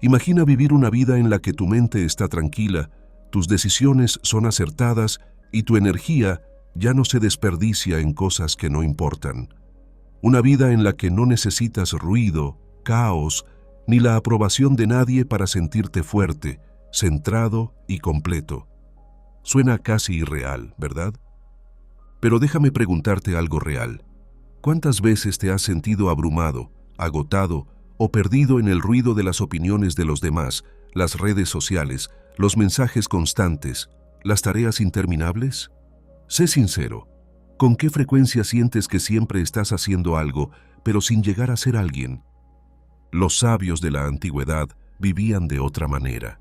Imagina vivir una vida en la que tu mente está tranquila, tus decisiones son acertadas y tu energía ya no se desperdicia en cosas que no importan. Una vida en la que no necesitas ruido, caos, ni la aprobación de nadie para sentirte fuerte, centrado y completo. Suena casi irreal, ¿verdad? Pero déjame preguntarte algo real. ¿Cuántas veces te has sentido abrumado, agotado o perdido en el ruido de las opiniones de los demás, las redes sociales, los mensajes constantes, las tareas interminables? Sé sincero, ¿con qué frecuencia sientes que siempre estás haciendo algo, pero sin llegar a ser alguien? Los sabios de la antigüedad vivían de otra manera.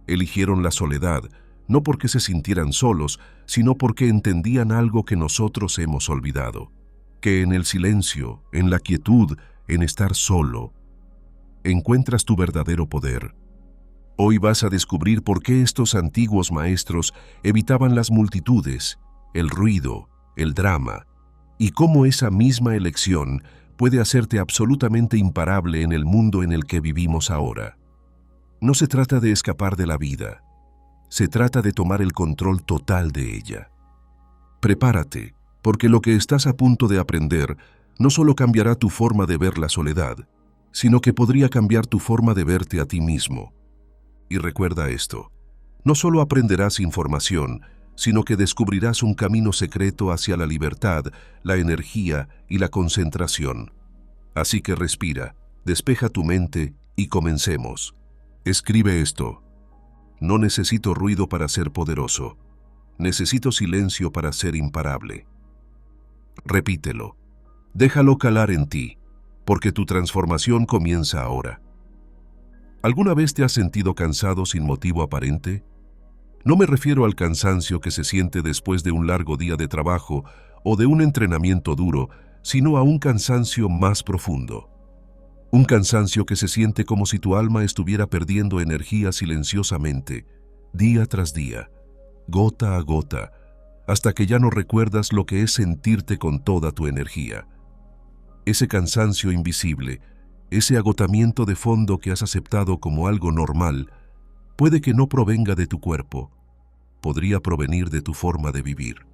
Eligieron la soledad, no porque se sintieran solos, sino porque entendían algo que nosotros hemos olvidado, que en el silencio, en la quietud, en estar solo, encuentras tu verdadero poder. Hoy vas a descubrir por qué estos antiguos maestros evitaban las multitudes, el ruido, el drama, y cómo esa misma elección puede hacerte absolutamente imparable en el mundo en el que vivimos ahora. No se trata de escapar de la vida, se trata de tomar el control total de ella. Prepárate, porque lo que estás a punto de aprender no solo cambiará tu forma de ver la soledad, sino que podría cambiar tu forma de verte a ti mismo. Y recuerda esto, no solo aprenderás información, sino que descubrirás un camino secreto hacia la libertad, la energía y la concentración. Así que respira, despeja tu mente y comencemos. Escribe esto. No necesito ruido para ser poderoso. Necesito silencio para ser imparable. Repítelo. Déjalo calar en ti, porque tu transformación comienza ahora. ¿Alguna vez te has sentido cansado sin motivo aparente? No me refiero al cansancio que se siente después de un largo día de trabajo o de un entrenamiento duro, sino a un cansancio más profundo. Un cansancio que se siente como si tu alma estuviera perdiendo energía silenciosamente, día tras día, gota a gota, hasta que ya no recuerdas lo que es sentirte con toda tu energía. Ese cansancio invisible, ese agotamiento de fondo que has aceptado como algo normal, puede que no provenga de tu cuerpo, podría provenir de tu forma de vivir.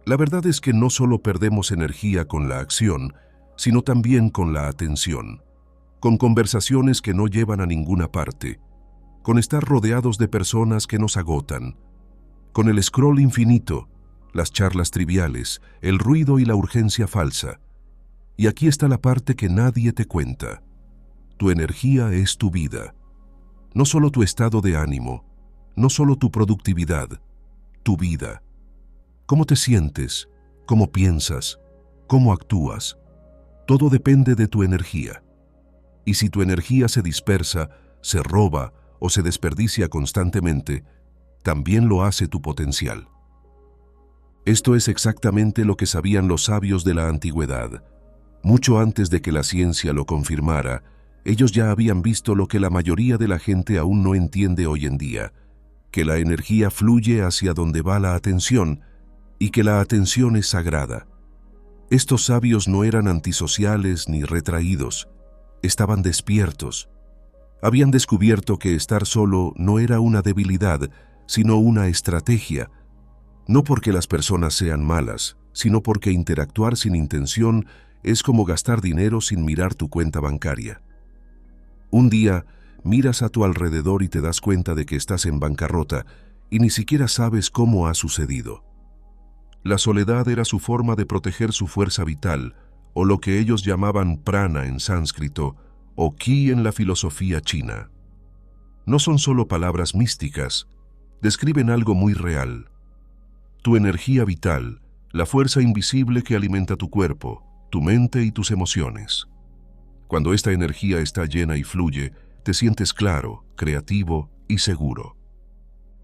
La verdad es que no solo perdemos energía con la acción, sino también con la atención, con conversaciones que no llevan a ninguna parte, con estar rodeados de personas que nos agotan, con el scroll infinito, las charlas triviales, el ruido y la urgencia falsa. Y aquí está la parte que nadie te cuenta. Tu energía es tu vida. No solo tu estado de ánimo, no solo tu productividad, tu vida. ¿Cómo te sientes? ¿Cómo piensas? ¿Cómo actúas? Todo depende de tu energía. Y si tu energía se dispersa, se roba o se desperdicia constantemente, también lo hace tu potencial. Esto es exactamente lo que sabían los sabios de la antigüedad. Mucho antes de que la ciencia lo confirmara, ellos ya habían visto lo que la mayoría de la gente aún no entiende hoy en día, que la energía fluye hacia donde va la atención y que la atención es sagrada. Estos sabios no eran antisociales ni retraídos, estaban despiertos. Habían descubierto que estar solo no era una debilidad, sino una estrategia, no porque las personas sean malas, sino porque interactuar sin intención es como gastar dinero sin mirar tu cuenta bancaria. Un día, miras a tu alrededor y te das cuenta de que estás en bancarrota y ni siquiera sabes cómo ha sucedido. La soledad era su forma de proteger su fuerza vital, o lo que ellos llamaban prana en sánscrito, o ki en la filosofía china. No son solo palabras místicas, describen algo muy real. Tu energía vital, la fuerza invisible que alimenta tu cuerpo, tu mente y tus emociones. Cuando esta energía está llena y fluye, te sientes claro, creativo y seguro.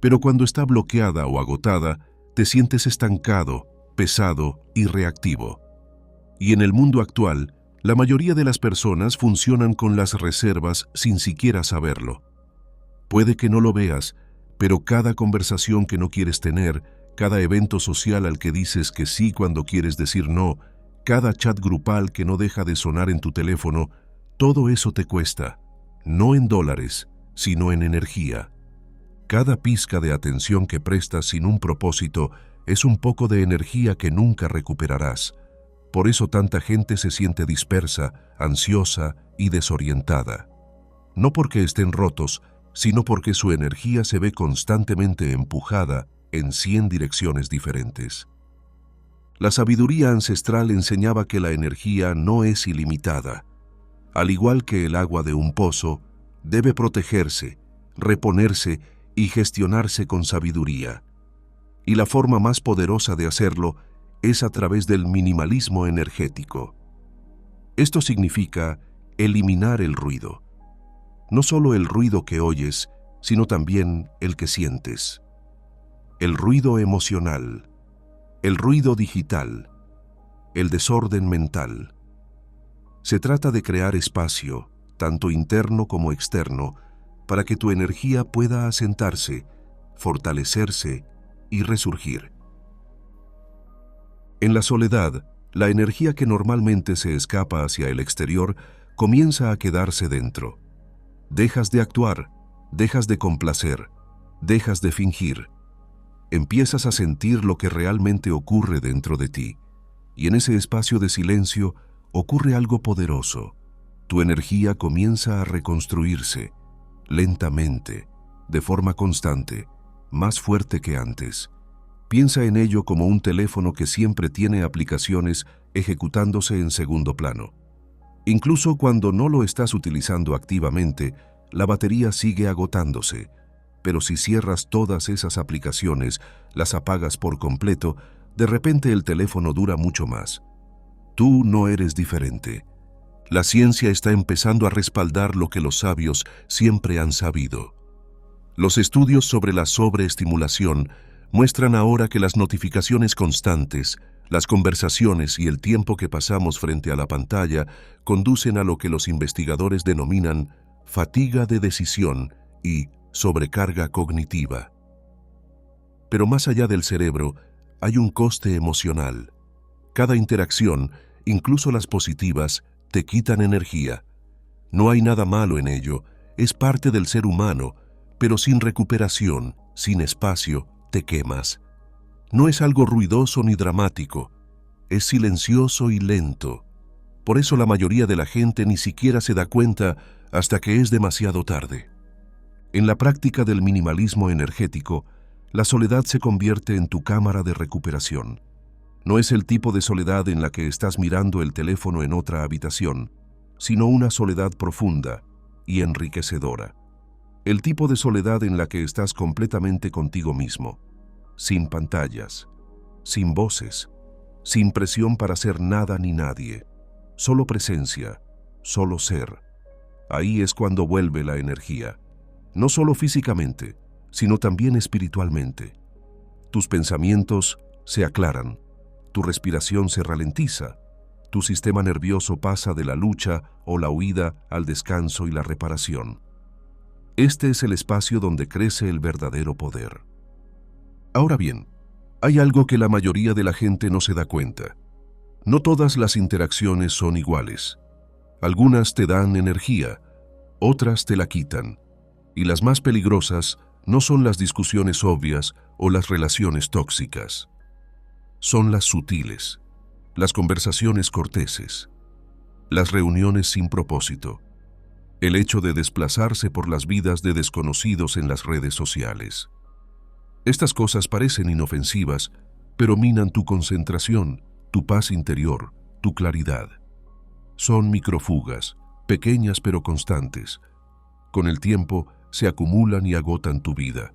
Pero cuando está bloqueada o agotada, te sientes estancado, pesado y reactivo. Y en el mundo actual, la mayoría de las personas funcionan con las reservas sin siquiera saberlo. Puede que no lo veas, pero cada conversación que no quieres tener, cada evento social al que dices que sí cuando quieres decir no, cada chat grupal que no deja de sonar en tu teléfono, todo eso te cuesta, no en dólares, sino en energía. Cada pizca de atención que prestas sin un propósito es un poco de energía que nunca recuperarás. Por eso tanta gente se siente dispersa, ansiosa y desorientada. No porque estén rotos, sino porque su energía se ve constantemente empujada en 100 direcciones diferentes. La sabiduría ancestral enseñaba que la energía no es ilimitada. Al igual que el agua de un pozo, debe protegerse, reponerse y gestionarse con sabiduría. Y la forma más poderosa de hacerlo es a través del minimalismo energético. Esto significa eliminar el ruido. No solo el ruido que oyes, sino también el que sientes. El ruido emocional, el ruido digital, el desorden mental. Se trata de crear espacio, tanto interno como externo, para que tu energía pueda asentarse, fortalecerse y resurgir. En la soledad, la energía que normalmente se escapa hacia el exterior comienza a quedarse dentro. Dejas de actuar, dejas de complacer, dejas de fingir. Empiezas a sentir lo que realmente ocurre dentro de ti, y en ese espacio de silencio ocurre algo poderoso. Tu energía comienza a reconstruirse, lentamente, de forma constante, más fuerte que antes. Piensa en ello como un teléfono que siempre tiene aplicaciones ejecutándose en segundo plano. Incluso cuando no lo estás utilizando activamente, la batería sigue agotándose, pero si cierras todas esas aplicaciones, las apagas por completo, de repente el teléfono dura mucho más. Tú no eres diferente. La ciencia está empezando a respaldar lo que los sabios siempre han sabido. Los estudios sobre la sobreestimulación muestran ahora que las notificaciones constantes, las conversaciones y el tiempo que pasamos frente a la pantalla conducen a lo que los investigadores denominan fatiga de decisión y sobrecarga cognitiva. Pero más allá del cerebro, hay un coste emocional. Cada interacción, incluso las positivas, te quitan energía. No hay nada malo en ello, es parte del ser humano, pero sin recuperación, sin espacio, te quemas. No es algo ruidoso ni dramático, es silencioso y lento. Por eso la mayoría de la gente ni siquiera se da cuenta hasta que es demasiado tarde. En la práctica del minimalismo energético, la soledad se convierte en tu cámara de recuperación. No es el tipo de soledad en la que estás mirando el teléfono en otra habitación, sino una soledad profunda y enriquecedora. El tipo de soledad en la que estás completamente contigo mismo, sin pantallas, sin voces, sin presión para ser nada ni nadie, solo presencia, solo ser. Ahí es cuando vuelve la energía, no solo físicamente, sino también espiritualmente. Tus pensamientos se aclaran, tu respiración se ralentiza, tu sistema nervioso pasa de la lucha o la huida al descanso y la reparación. Este es el espacio donde crece el verdadero poder. Ahora bien, hay algo que la mayoría de la gente no se da cuenta. No todas las interacciones son iguales. Algunas te dan energía, otras te la quitan. Y las más peligrosas no son las discusiones obvias o las relaciones tóxicas. Son las sutiles, las conversaciones corteses, las reuniones sin propósito, el hecho de desplazarse por las vidas de desconocidos en las redes sociales. Estas cosas parecen inofensivas, pero minan tu concentración, tu paz interior, tu claridad. Son microfugas, pequeñas pero constantes. Con el tiempo, se acumulan y agotan tu vida.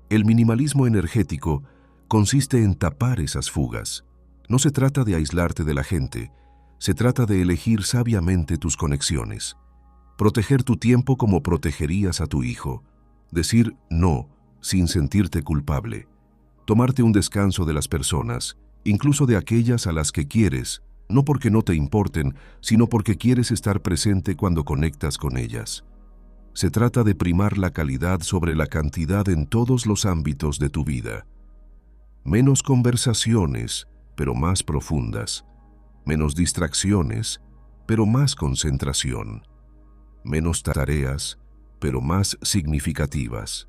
El minimalismo energético consiste en tapar esas fugas. No se trata de aislarte de la gente, se trata de elegir sabiamente tus conexiones. Proteger tu tiempo como protegerías a tu hijo. Decir no sin sentirte culpable. Tomarte un descanso de las personas, incluso de aquellas a las que quieres, no porque no te importen, sino porque quieres estar presente cuando conectas con ellas. Se trata de primar la calidad sobre la cantidad en todos los ámbitos de tu vida. Menos conversaciones, pero más profundas. Menos distracciones, pero más concentración. menos tareas, pero más significativas.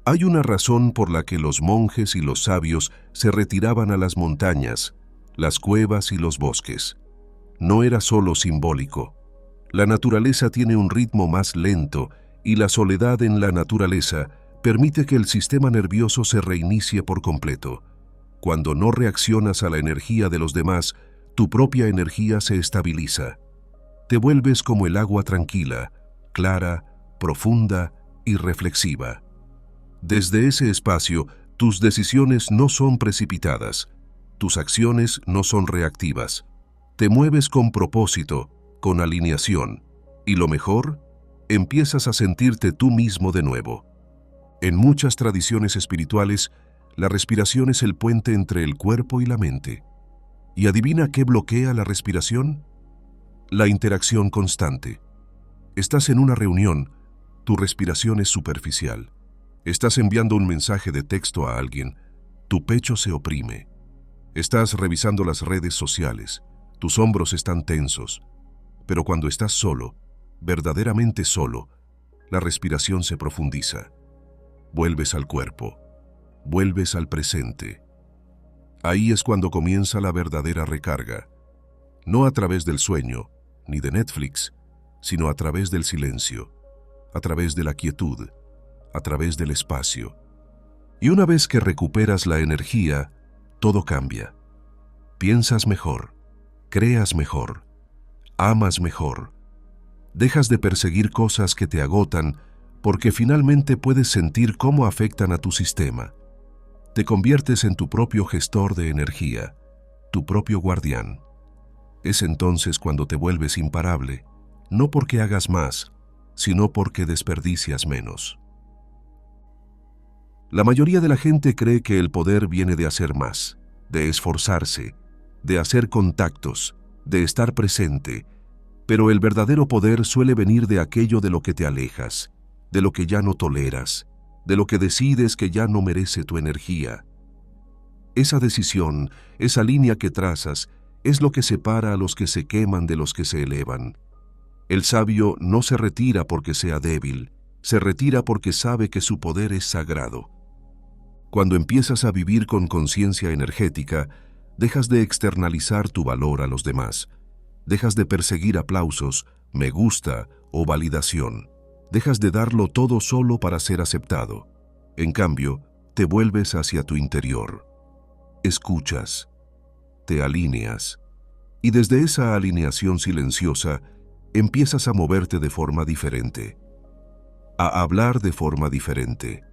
Hay una razón por la que los monjes y los sabios se retiraban a las montañas, las cuevas y los bosques. No era solo simbólico. La naturaleza tiene un ritmo más lento y la soledad en la naturaleza permite que el sistema nervioso se reinicie por completo. Cuando no reaccionas a la energía de los demás, tu propia energía se estabiliza. Te vuelves como el agua tranquila, clara, profunda y reflexiva. Desde ese espacio, tus decisiones no son precipitadas, tus acciones no son reactivas. Te mueves con propósito, con alineación, y lo mejor, empiezas a sentirte tú mismo de nuevo. En muchas tradiciones espirituales, la respiración es el puente entre el cuerpo y la mente. ¿Y adivina qué bloquea la respiración? La interacción constante. Estás en una reunión, tu respiración es superficial. Estás enviando un mensaje de texto a alguien, tu pecho se oprime. Estás revisando las redes sociales, tus hombros están tensos. Pero cuando estás solo, verdaderamente solo, la respiración se profundiza. Vuelves al cuerpo, vuelves al presente. Ahí es cuando comienza la verdadera recarga. No a través del sueño, ni de Netflix, sino a través del silencio, a través de la quietud, a través del espacio. Y una vez que recuperas la energía, todo cambia. Piensas mejor, creas mejor, amas mejor. Dejas de perseguir cosas que te agotan porque finalmente puedes sentir cómo afectan a tu sistema. Te conviertes en tu propio gestor de energía, tu propio guardián. Es entonces cuando te vuelves imparable, no porque hagas más, sino porque desperdicias menos. La mayoría de la gente cree que el poder viene de hacer más, de esforzarse, de hacer contactos, de estar presente, pero el verdadero poder suele venir de aquello de lo que te alejas, de lo que ya no toleras, de lo que decides que ya no merece tu energía. Esa decisión, esa línea que trazas, es lo que separa a los que se queman de los que se elevan. El sabio no se retira porque sea débil, se retira porque sabe que su poder es sagrado. Cuando empiezas a vivir con conciencia energética, dejas de externalizar tu valor a los demás. Dejas de perseguir aplausos, me gusta o validación. Dejas de darlo todo solo para ser aceptado. En cambio, te vuelves hacia tu interior. Escuchas, te alineas, y desde esa alineación silenciosa empiezas a moverte de forma diferente, a hablar de forma diferente,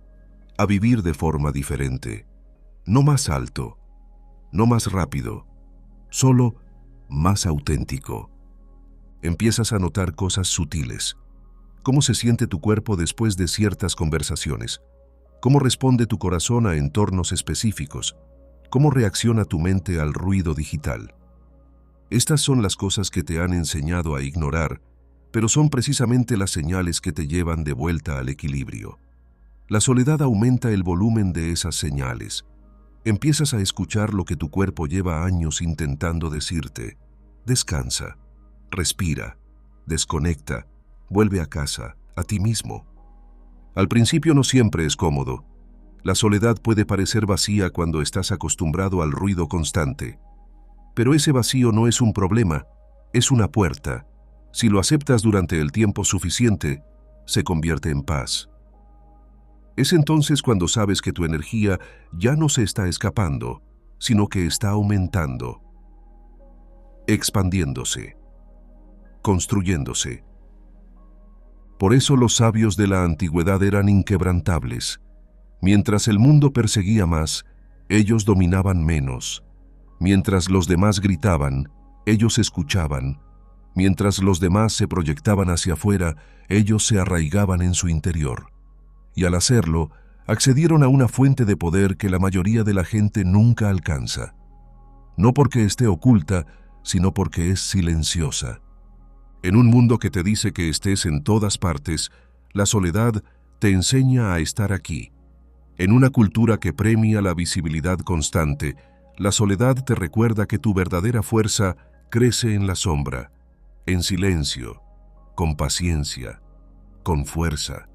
a vivir de forma diferente, no más alto, no más rápido, solo más auténtico. Empiezas a notar cosas sutiles. ¿Cómo se siente tu cuerpo después de ciertas conversaciones? ¿Cómo responde tu corazón a entornos específicos? ¿Cómo reacciona tu mente al ruido digital? Estas son las cosas que te han enseñado a ignorar, pero son precisamente las señales que te llevan de vuelta al equilibrio. La soledad aumenta el volumen de esas señales. Empiezas a escuchar lo que tu cuerpo lleva años intentando decirte. Descansa, respira, desconecta, vuelve a casa, a ti mismo. Al principio no siempre es cómodo. La soledad puede parecer vacía cuando estás acostumbrado al ruido constante. Pero ese vacío no es un problema, es una puerta. Si lo aceptas durante el tiempo suficiente, se convierte en paz. Es entonces cuando sabes que tu energía ya no se está escapando, sino que está aumentando, expandiéndose, construyéndose. Por eso los sabios de la antigüedad eran inquebrantables. Mientras el mundo perseguía más, ellos dominaban menos. Mientras los demás gritaban, ellos escuchaban. Mientras los demás se proyectaban hacia afuera, ellos se arraigaban en su interior. Y al hacerlo, accedieron a una fuente de poder que la mayoría de la gente nunca alcanza. No porque esté oculta, sino porque es silenciosa. En un mundo que te dice que estés en todas partes, la soledad te enseña a estar aquí. En una cultura que premia la visibilidad constante, la soledad te recuerda que tu verdadera fuerza crece en la sombra, en silencio, con paciencia, con fuerza.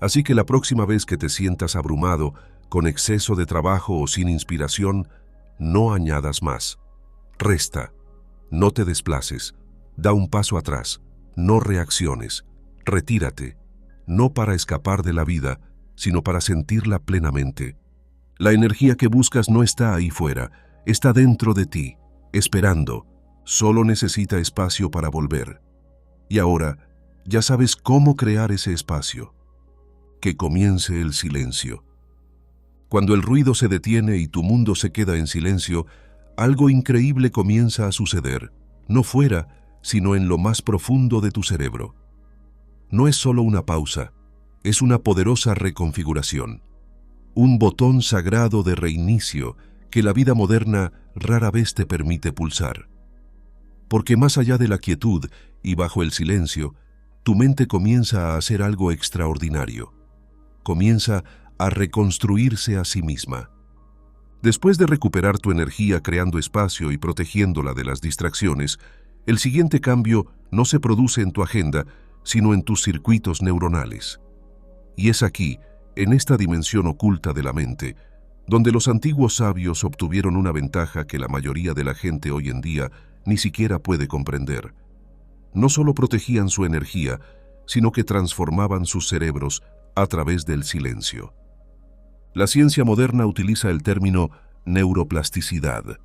Así que la próxima vez que te sientas abrumado, con exceso de trabajo o sin inspiración, no añadas más. Resta, no te desplaces, da un paso atrás, no reacciones, retírate, no para escapar de la vida, sino para sentirla plenamente. La energía que buscas no está ahí fuera, está dentro de ti, esperando, solo necesita espacio para volver. Y ahora, ya sabes cómo crear ese espacio. Que comience el silencio. Cuando el ruido se detiene y tu mundo se queda en silencio, algo increíble comienza a suceder, no fuera, sino en lo más profundo de tu cerebro. No es solo una pausa, es una poderosa reconfiguración, un botón sagrado de reinicio que la vida moderna rara vez te permite pulsar. Porque más allá de la quietud y bajo el silencio, tu mente comienza a hacer algo extraordinario. Comienza a reconstruirse a sí misma. Después de recuperar tu energía creando espacio y protegiéndola de las distracciones, el siguiente cambio no se produce en tu agenda, sino en tus circuitos neuronales. Y es aquí, en esta dimensión oculta de la mente, donde los antiguos sabios obtuvieron una ventaja que la mayoría de la gente hoy en día ni siquiera puede comprender. No solo protegían su energía, sino que transformaban sus cerebros a través del silencio. La ciencia moderna utiliza el término neuroplasticidad.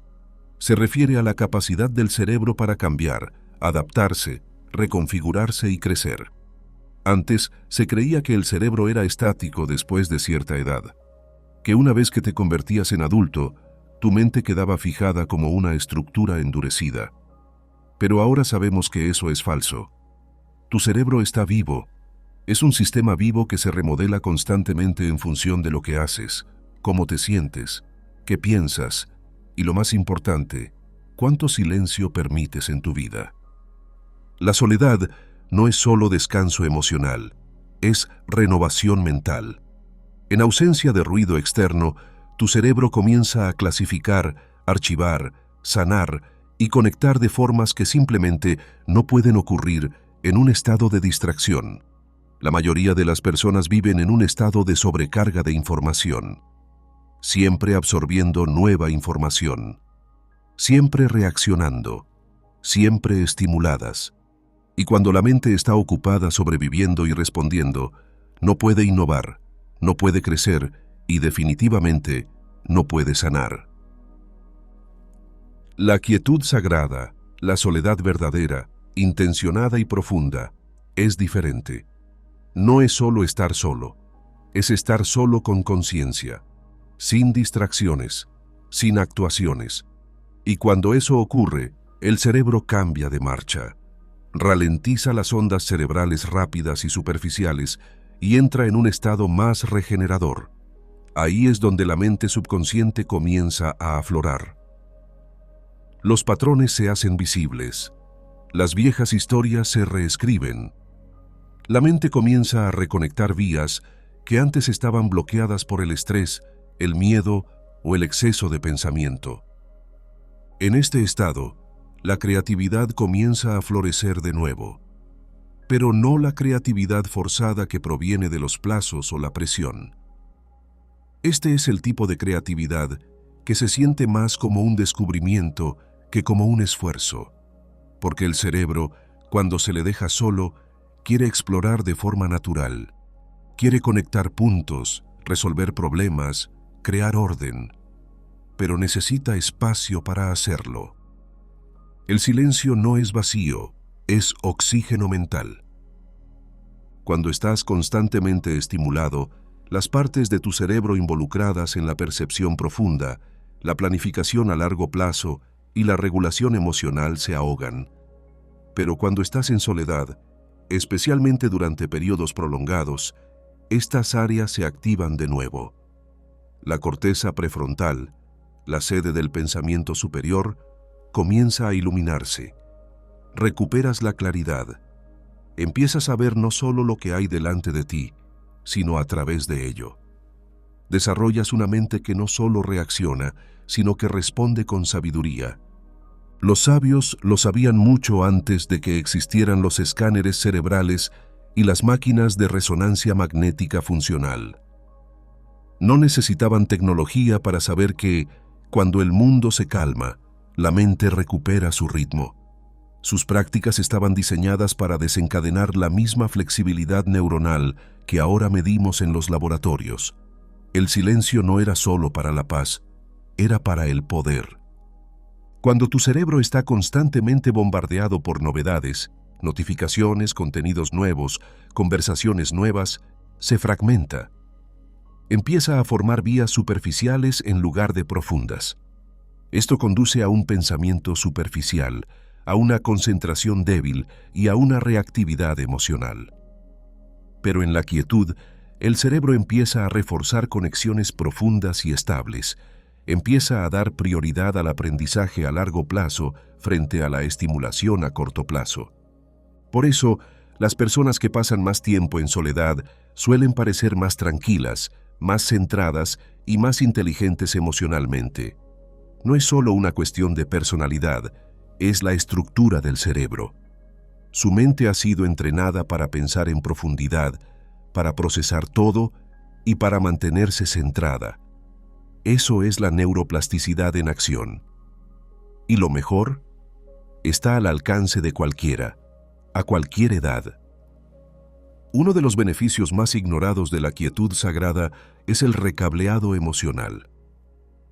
Se refiere a la capacidad del cerebro para cambiar, adaptarse, reconfigurarse y crecer. Antes se creía que el cerebro era estático después de cierta edad, que una vez que te convertías en adulto, tu mente quedaba fijada como una estructura endurecida. Pero ahora sabemos que eso es falso. Tu cerebro está vivo. Es un sistema vivo que se remodela constantemente en función de lo que haces, cómo te sientes, qué piensas y, lo más importante, cuánto silencio permites en tu vida. La soledad no es solo descanso emocional, es renovación mental. En ausencia de ruido externo, tu cerebro comienza a clasificar, archivar, sanar y conectar de formas que simplemente no pueden ocurrir en un estado de distracción. La mayoría de las personas viven en un estado de sobrecarga de información, siempre absorbiendo nueva información, siempre reaccionando, siempre estimuladas. Y cuando la mente está ocupada sobreviviendo y respondiendo, no puede innovar, no puede crecer y definitivamente no puede sanar. La quietud sagrada, la soledad verdadera, intencionada y profunda, es diferente. No es solo estar solo, es estar solo con conciencia, sin distracciones, sin actuaciones. Y cuando eso ocurre, el cerebro cambia de marcha, ralentiza las ondas cerebrales rápidas y superficiales y entra en un estado más regenerador. Ahí es donde la mente subconsciente comienza a aflorar. Los patrones se hacen visibles, las viejas historias se reescriben. La mente comienza a reconectar vías que antes estaban bloqueadas por el estrés, el miedo o el exceso de pensamiento. En este estado, la creatividad comienza a florecer de nuevo, pero no la creatividad forzada que proviene de los plazos o la presión. Este es el tipo de creatividad que se siente más como un descubrimiento que como un esfuerzo, porque el cerebro, cuando se le deja solo, quiere explorar de forma natural, quiere conectar puntos, resolver problemas, crear orden, pero necesita espacio para hacerlo. El silencio no es vacío, es oxígeno mental. Cuando estás constantemente estimulado, las partes de tu cerebro involucradas en la percepción profunda, la planificación a largo plazo y la regulación emocional se ahogan. Pero cuando estás en soledad, especialmente durante periodos prolongados, estas áreas se activan de nuevo. La corteza prefrontal, la sede del pensamiento superior, comienza a iluminarse. Recuperas la claridad. Empiezas a ver no solo lo que hay delante de ti, sino a través de ello. Desarrollas una mente que no solo reacciona, sino que responde con sabiduría. Los sabios lo sabían mucho antes de que existieran los escáneres cerebrales y las máquinas de resonancia magnética funcional. No necesitaban tecnología para saber que, cuando el mundo se calma, la mente recupera su ritmo. Sus prácticas estaban diseñadas para desencadenar la misma flexibilidad neuronal que ahora medimos en los laboratorios. El silencio no era solo para la paz, era para el poder. Cuando tu cerebro está constantemente bombardeado por novedades, notificaciones, contenidos nuevos, conversaciones nuevas, se fragmenta. Empieza a formar vías superficiales en lugar de profundas. Esto conduce a un pensamiento superficial, a una concentración débil y a una reactividad emocional. Pero en la quietud, el cerebro empieza a reforzar conexiones profundas y estables, empieza a dar prioridad al aprendizaje a largo plazo frente a la estimulación a corto plazo. Por eso, las personas que pasan más tiempo en soledad suelen parecer más tranquilas, más centradas y más inteligentes emocionalmente. No es solo una cuestión de personalidad, es la estructura del cerebro. Su mente ha sido entrenada para pensar en profundidad, para procesar todo y para mantenerse centrada. Eso es la neuroplasticidad en acción. Y lo mejor, está al alcance de cualquiera, a cualquier edad. Uno de los beneficios más ignorados de la quietud sagrada es el recableado emocional.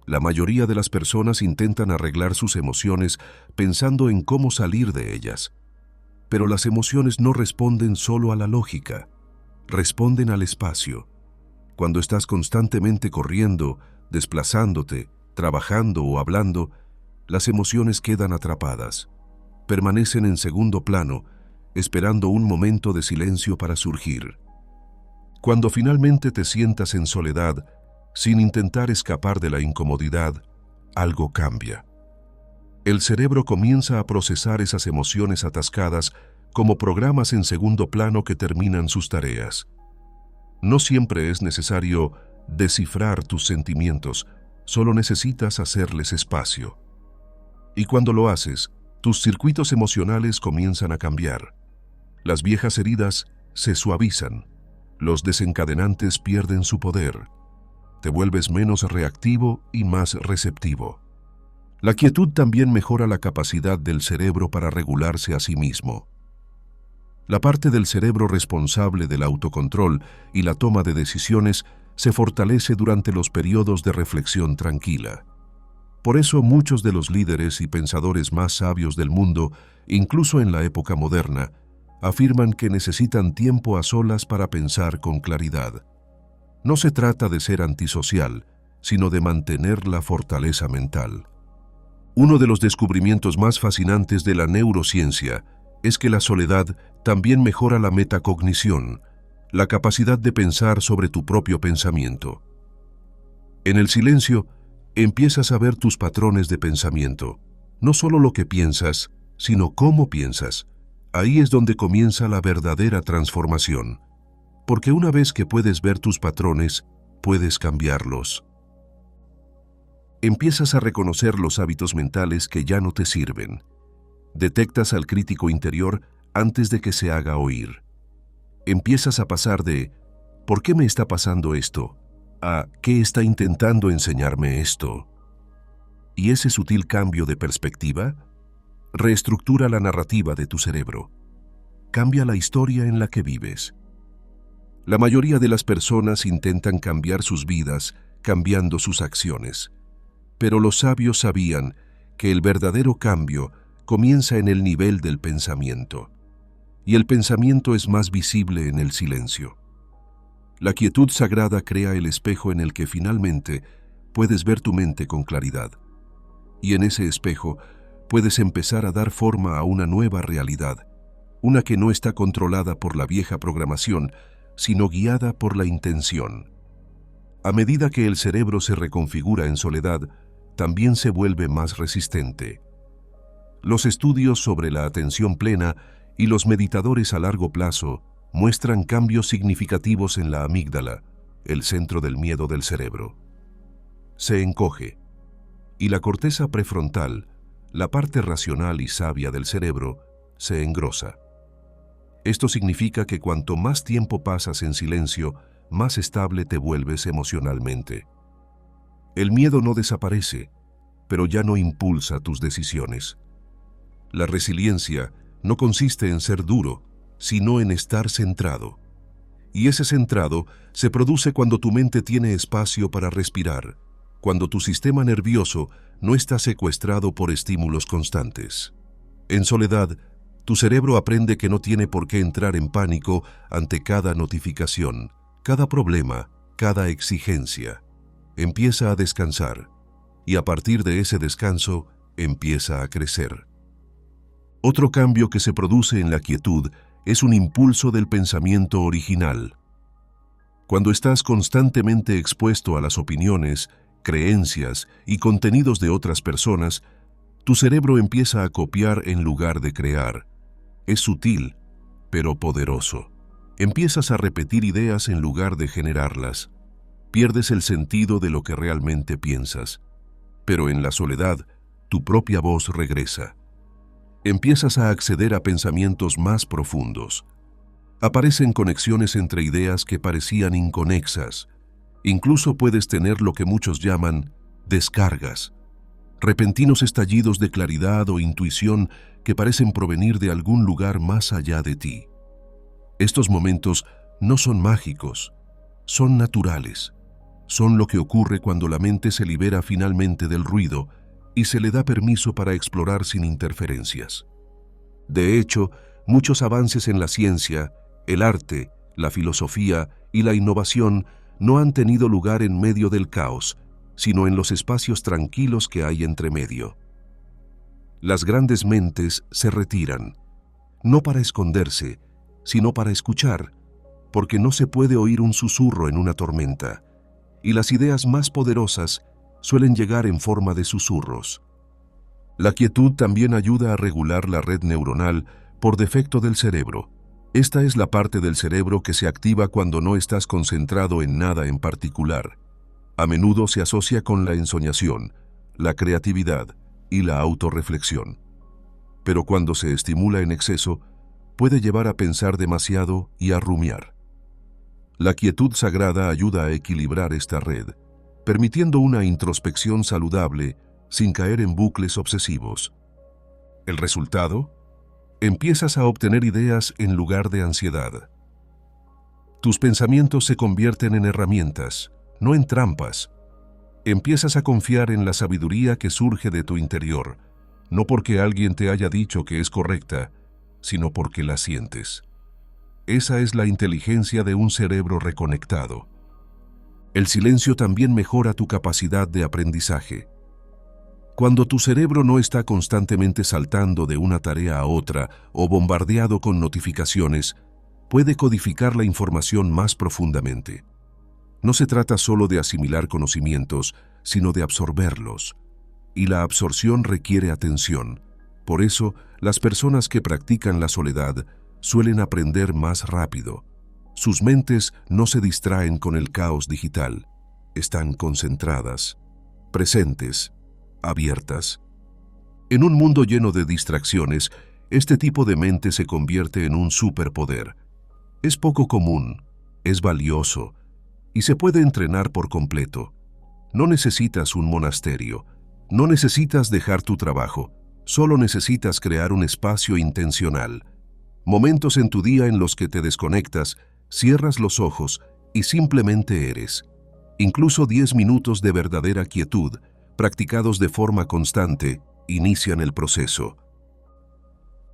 La mayoría de las personas intentan arreglar sus emociones pensando en cómo salir de ellas. Pero las emociones no responden solo a la lógica, responden al espacio. Cuando estás constantemente corriendo, desplazándote, trabajando o hablando, las emociones quedan atrapadas. Permanecen en segundo plano, esperando un momento de silencio para surgir. Cuando finalmente te sientas en soledad, sin intentar escapar de la incomodidad, algo cambia. El cerebro comienza a procesar esas emociones atascadas como programas en segundo plano que terminan sus tareas. No siempre es necesario descifrar tus sentimientos, solo necesitas hacerles espacio. Y cuando lo haces, tus circuitos emocionales comienzan a cambiar. Las viejas heridas se suavizan, los desencadenantes pierden su poder. Te vuelves menos reactivo y más receptivo. La quietud también mejora la capacidad del cerebro para regularse a sí mismo. La parte del cerebro responsable del autocontrol y la toma de decisiones se fortalece durante los periodos de reflexión tranquila. Por eso muchos de los líderes y pensadores más sabios del mundo, incluso en la época moderna, afirman que necesitan tiempo a solas para pensar con claridad. No se trata de ser antisocial, sino de mantener la fortaleza mental. Uno de los descubrimientos más fascinantes de la neurociencia es que la soledad también mejora la metacognición, la capacidad de pensar sobre tu propio pensamiento. En el silencio, empiezas a ver tus patrones de pensamiento, no solo lo que piensas, sino cómo piensas. Ahí es donde comienza la verdadera transformación, porque una vez que puedes ver tus patrones, puedes cambiarlos. Empiezas a reconocer los hábitos mentales que ya no te sirven. Detectas al crítico interior antes de que se haga oír. Empiezas a pasar de ¿por qué me está pasando esto? A ¿qué está intentando enseñarme esto? Y ese sutil cambio de perspectiva reestructura la narrativa de tu cerebro. Cambia la historia en la que vives. La mayoría de las personas intentan cambiar sus vidas cambiando sus acciones. Pero los sabios sabían que el verdadero cambio comienza en el nivel del pensamiento. Y el pensamiento es más visible en el silencio. La quietud sagrada crea el espejo en el que finalmente puedes ver tu mente con claridad. Y en ese espejo puedes empezar a dar forma a una nueva realidad, una que no está controlada por la vieja programación, sino guiada por la intención. A medida que el cerebro se reconfigura en soledad, también se vuelve más resistente. Los estudios sobre la atención plena y los meditadores a largo plazo muestran cambios significativos en la amígdala, el centro del miedo del cerebro. Se encoge, y la corteza prefrontal, la parte racional y sabia del cerebro se engrosa. Esto significa que cuanto más tiempo pasas en silencio, más estable te vuelves emocionalmente. El miedo no desaparece, pero ya no impulsa tus decisiones. La resiliencia no consiste en ser duro, sino en estar centrado. Y ese centrado se produce cuando tu mente tiene espacio para respirar, cuando tu sistema nervioso no está secuestrado por estímulos constantes. En soledad, tu cerebro aprende que no tiene por qué entrar en pánico ante cada notificación, cada problema, cada exigencia. Empieza a descansar, y a partir de ese descanso, empieza a crecer. Otro cambio que se produce en la quietud es un impulso del pensamiento original. Cuando estás constantemente expuesto a las opiniones, creencias y contenidos de otras personas, tu cerebro empieza a copiar en lugar de crear. Es sutil, pero poderoso. Empiezas a repetir ideas en lugar de generarlas. Pierdes el sentido de lo que realmente piensas. Pero en la soledad, tu propia voz regresa. Empiezas a acceder a pensamientos más profundos. Aparecen conexiones entre ideas que parecían inconexas. Incluso puedes tener lo que muchos llaman descargas, repentinos estallidos de claridad o intuición que parecen provenir de algún lugar más allá de ti. Estos momentos no son mágicos, son naturales. Son lo que ocurre cuando la mente se libera finalmente del ruido y se le da permiso para explorar sin interferencias. De hecho, muchos avances en la ciencia, el arte, la filosofía y la innovación no han tenido lugar en medio del caos, sino en los espacios tranquilos que hay entre medio. Las grandes mentes se retiran, no para esconderse, sino para escuchar, porque no se puede oír un susurro en una tormenta, y las ideas más poderosas suelen llegar en forma de susurros. La quietud también ayuda a regular la red neuronal por defecto del cerebro. Esta es la parte del cerebro que se activa cuando no estás concentrado en nada en particular. A menudo se asocia con la ensoñación, la creatividad y la autorreflexión. Pero cuando se estimula en exceso, puede llevar a pensar demasiado y a rumiar. La quietud sagrada ayuda a equilibrar esta red, permitiendo una introspección saludable sin caer en bucles obsesivos. ¿El resultado? Empiezas a obtener ideas en lugar de ansiedad. Tus pensamientos se convierten en herramientas, no en trampas. Empiezas a confiar en la sabiduría que surge de tu interior, no porque alguien te haya dicho que es correcta, sino porque la sientes. Esa es la inteligencia de un cerebro reconectado. El silencio también mejora tu capacidad de aprendizaje. Cuando tu cerebro no está constantemente saltando de una tarea a otra o bombardeado con notificaciones, puede codificar la información más profundamente. No se trata solo de asimilar conocimientos, sino de absorberlos. Y la absorción requiere atención. Por eso, las personas que practican la soledad suelen aprender más rápido. Sus mentes no se distraen con el caos digital. Están concentradas, presentes, abiertas. En un mundo lleno de distracciones, este tipo de mente se convierte en un superpoder. Es poco común, es valioso, y se puede entrenar por completo. No necesitas un monasterio, no necesitas dejar tu trabajo, solo necesitas crear un espacio intencional. Momentos en tu día en los que te desconectas, cierras los ojos y simplemente eres. Incluso 10 minutos de verdadera quietud, practicados de forma constante, inician el proceso.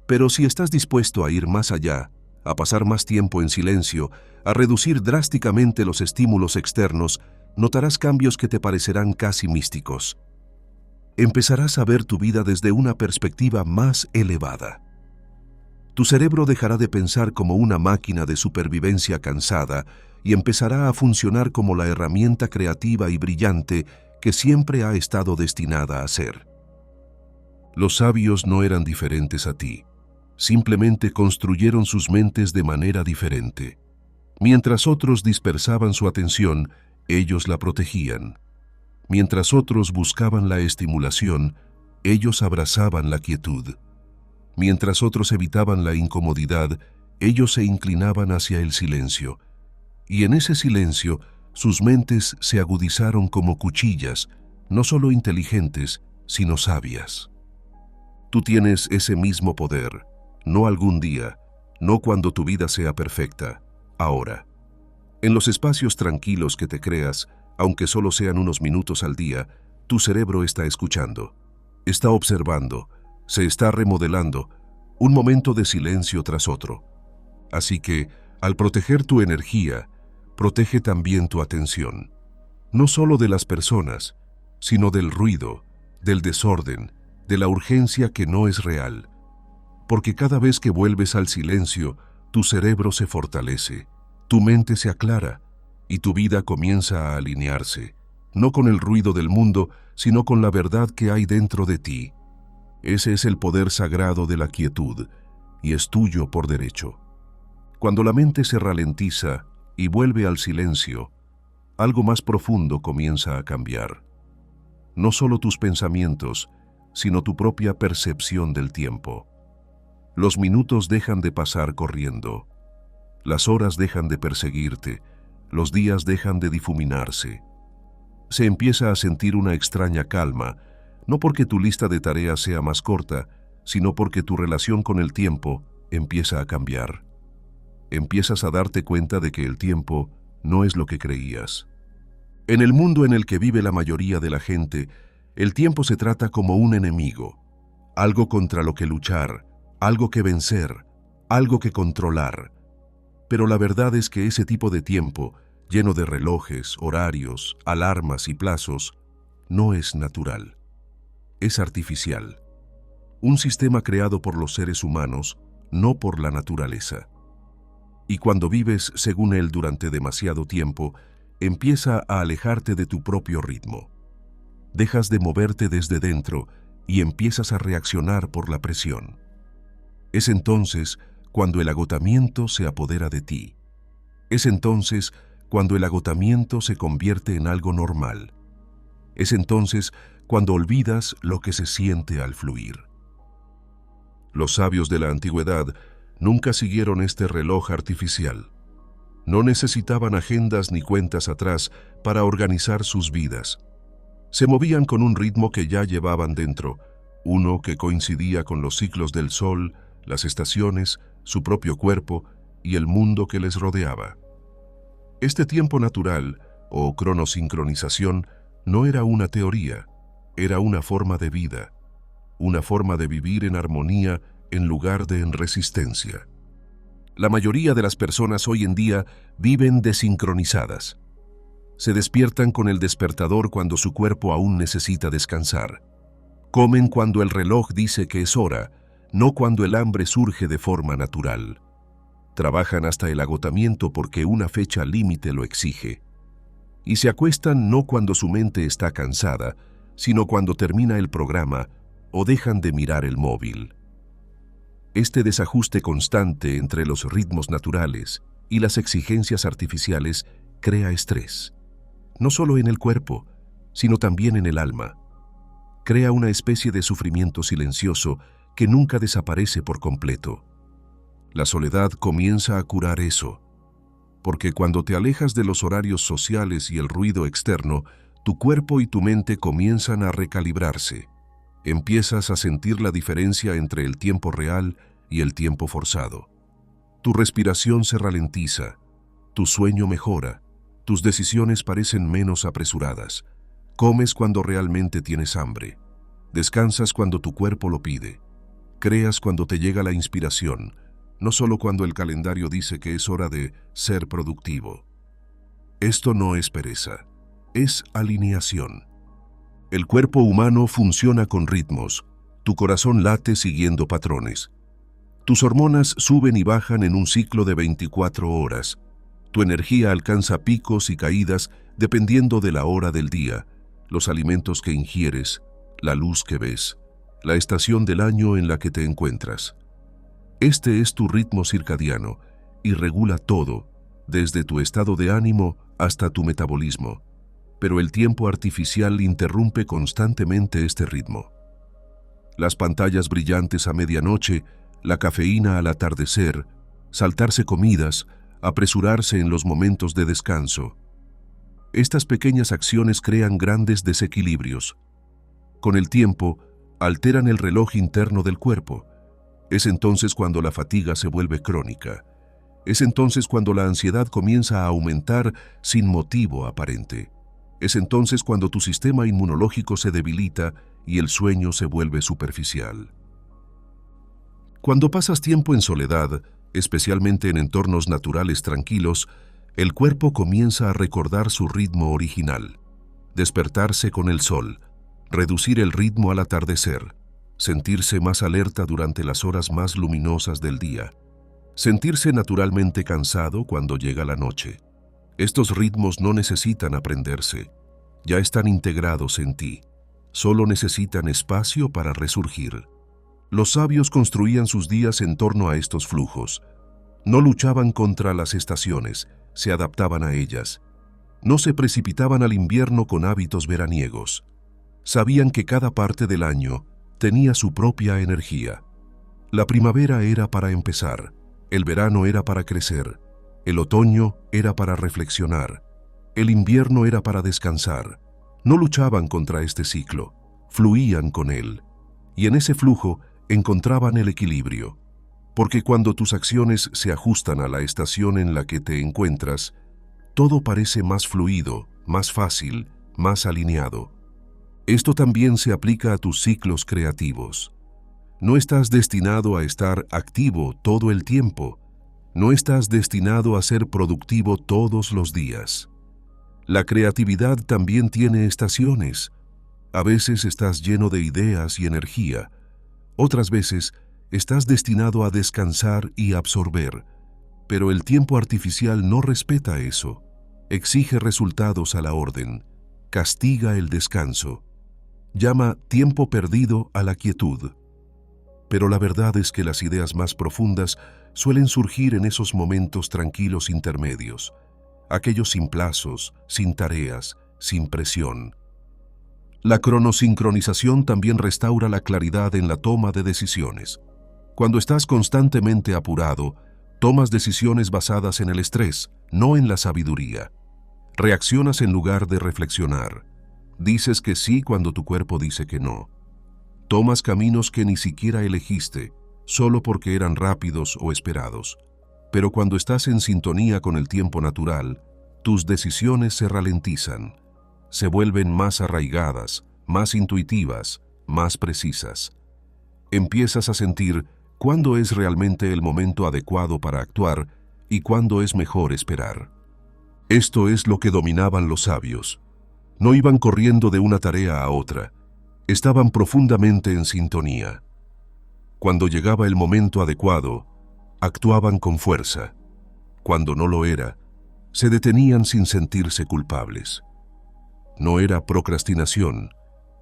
Pero si estás dispuesto a ir más allá, a pasar más tiempo en silencio, a reducir drásticamente los estímulos externos, notarás cambios que te parecerán casi místicos. Empezarás a ver tu vida desde una perspectiva más elevada. Tu cerebro dejará de pensar como una máquina de supervivencia cansada y empezará a funcionar como la herramienta creativa y brillante que siempre ha estado destinada a ser. Los sabios no eran diferentes a ti, simplemente construyeron sus mentes de manera diferente. Mientras otros dispersaban su atención, ellos la protegían. Mientras otros buscaban la estimulación, ellos abrazaban la quietud. Mientras otros evitaban la incomodidad, ellos se inclinaban hacia el silencio. Y en ese silencio, sus mentes se agudizaron como cuchillas, no solo inteligentes, sino sabias. Tú tienes ese mismo poder, no algún día, no cuando tu vida sea perfecta, ahora. En los espacios tranquilos que te creas, aunque solo sean unos minutos al día, tu cerebro está escuchando, está observando, se está remodelando, un momento de silencio tras otro. Así que, al proteger tu energía, protege también tu atención, no solo de las personas, sino del ruido, del desorden, de la urgencia que no es real. Porque cada vez que vuelves al silencio, tu cerebro se fortalece, tu mente se aclara y tu vida comienza a alinearse, no con el ruido del mundo, sino con la verdad que hay dentro de ti. Ese es el poder sagrado de la quietud y es tuyo por derecho. Cuando la mente se ralentiza y vuelve al silencio, algo más profundo comienza a cambiar. No solo tus pensamientos, sino tu propia percepción del tiempo. Los minutos dejan de pasar corriendo. Las horas dejan de perseguirte. Los días dejan de difuminarse. Se empieza a sentir una extraña calma, no porque tu lista de tareas sea más corta, sino porque tu relación con el tiempo empieza a cambiar. Empiezas a darte cuenta de que el tiempo no es lo que creías. En el mundo en el que vive la mayoría de la gente, el tiempo se trata como un enemigo, algo contra lo que luchar, algo que vencer, algo que controlar. Pero la verdad es que ese tipo de tiempo, lleno de relojes, horarios, alarmas y plazos, no es natural. Es artificial. Un sistema creado por los seres humanos, no por la naturaleza. Y cuando vives según él durante demasiado tiempo, empieza a alejarte de tu propio ritmo. Dejas de moverte desde dentro y empiezas a reaccionar por la presión. Es entonces cuando el agotamiento se apodera de ti. Es entonces cuando el agotamiento se convierte en algo normal. Es entonces cuando olvidas lo que se siente al fluir. Los sabios de la antigüedad nunca siguieron este reloj artificial. No necesitaban agendas ni cuentas atrás para organizar sus vidas. Se movían con un ritmo que ya llevaban dentro, uno que coincidía con los ciclos del sol, las estaciones, su propio cuerpo y el mundo que les rodeaba. Este tiempo natural, o cronosincronización, no era una teoría, era una forma de vida, una forma de vivir en armonía en lugar de en resistencia. La mayoría de las personas hoy en día viven desincronizadas. Se despiertan con el despertador cuando su cuerpo aún necesita descansar. Comen cuando el reloj dice que es hora, no cuando el hambre surge de forma natural. Trabajan hasta el agotamiento porque una fecha límite lo exige. Y se acuestan no cuando su mente está cansada, sino cuando termina el programa o dejan de mirar el móvil. Este desajuste constante entre los ritmos naturales y las exigencias artificiales crea estrés, no solo en el cuerpo, sino también en el alma. Crea una especie de sufrimiento silencioso que nunca desaparece por completo. La soledad comienza a curar eso, porque cuando te alejas de los horarios sociales y el ruido externo, tu cuerpo y tu mente comienzan a recalibrarse. Empiezas a sentir la diferencia entre el tiempo real y el tiempo forzado. Tu respiración se ralentiza, tu sueño mejora, tus decisiones parecen menos apresuradas. Comes cuando realmente tienes hambre. Descansas cuando tu cuerpo lo pide. Creas cuando te llega la inspiración, no solo cuando el calendario dice que es hora de ser productivo. Esto no es pereza, es alineación. El cuerpo humano funciona con ritmos. Tu corazón late siguiendo patrones. Tus hormonas suben y bajan en un ciclo de 24 horas. Tu energía alcanza picos y caídas dependiendo de la hora del día, los alimentos que ingieres, la luz que ves, la estación del año en la que te encuentras. Este es tu ritmo circadiano y regula todo, desde tu estado de ánimo hasta tu metabolismo. Pero el tiempo artificial interrumpe constantemente este ritmo. Las pantallas brillantes a medianoche, la cafeína al atardecer, saltarse comidas, apresurarse en los momentos de descanso. Estas pequeñas acciones crean grandes desequilibrios. Con el tiempo, alteran el reloj interno del cuerpo. Es entonces cuando la fatiga se vuelve crónica. Es entonces cuando la ansiedad comienza a aumentar sin motivo aparente. Es entonces cuando tu sistema inmunológico se debilita y el sueño se vuelve superficial. Cuando pasas tiempo en soledad, especialmente en entornos naturales tranquilos, el cuerpo comienza a recordar su ritmo original. Despertarse con el sol, reducir el ritmo al atardecer, sentirse más alerta durante las horas más luminosas del día, sentirse naturalmente cansado cuando llega la noche. Estos ritmos no necesitan aprenderse, ya están integrados en ti, solo necesitan espacio para resurgir. Los sabios construían sus días en torno a estos flujos. No luchaban contra las estaciones, se adaptaban a ellas. No se precipitaban al invierno con hábitos veraniegos. Sabían que cada parte del año tenía su propia energía. La primavera era para empezar, el verano era para crecer, el otoño era para reflexionar, el invierno era para descansar. No luchaban contra este ciclo, fluían con él. Y en ese flujo encontraban el equilibrio. Porque cuando tus acciones se ajustan a la estación en la que te encuentras, todo parece más fluido, más fácil, más alineado. Esto también se aplica a tus ciclos creativos. No estás destinado a estar activo todo el tiempo. No estás destinado a ser productivo todos los días. La creatividad también tiene estaciones. A veces estás lleno de ideas y energía. Otras veces estás destinado a descansar y absorber. Pero el tiempo artificial no respeta eso. Exige resultados a la orden. Castiga el descanso. Llama tiempo perdido a la quietud. Pero la verdad es que las ideas más profundas suelen surgir en esos momentos tranquilos intermedios, aquellos sin plazos, sin tareas, sin presión. La cronosincronización también restaura la claridad en la toma de decisiones. Cuando estás constantemente apurado, tomas decisiones basadas en el estrés, no en la sabiduría. Reaccionas en lugar de reflexionar. Dices que sí cuando tu cuerpo dice que no. Tomas caminos que ni siquiera elegiste, solo porque eran rápidos o esperados. Pero cuando estás en sintonía con el tiempo natural, tus decisiones se ralentizan, se vuelven más arraigadas, más intuitivas, más precisas. Empiezas a sentir cuándo es realmente el momento adecuado para actuar y cuándo es mejor esperar. Esto es lo que dominaban los sabios. No iban corriendo de una tarea a otra, estaban profundamente en sintonía. Cuando llegaba el momento adecuado, actuaban con fuerza. Cuando no lo era, se detenían sin sentirse culpables. No era procrastinación,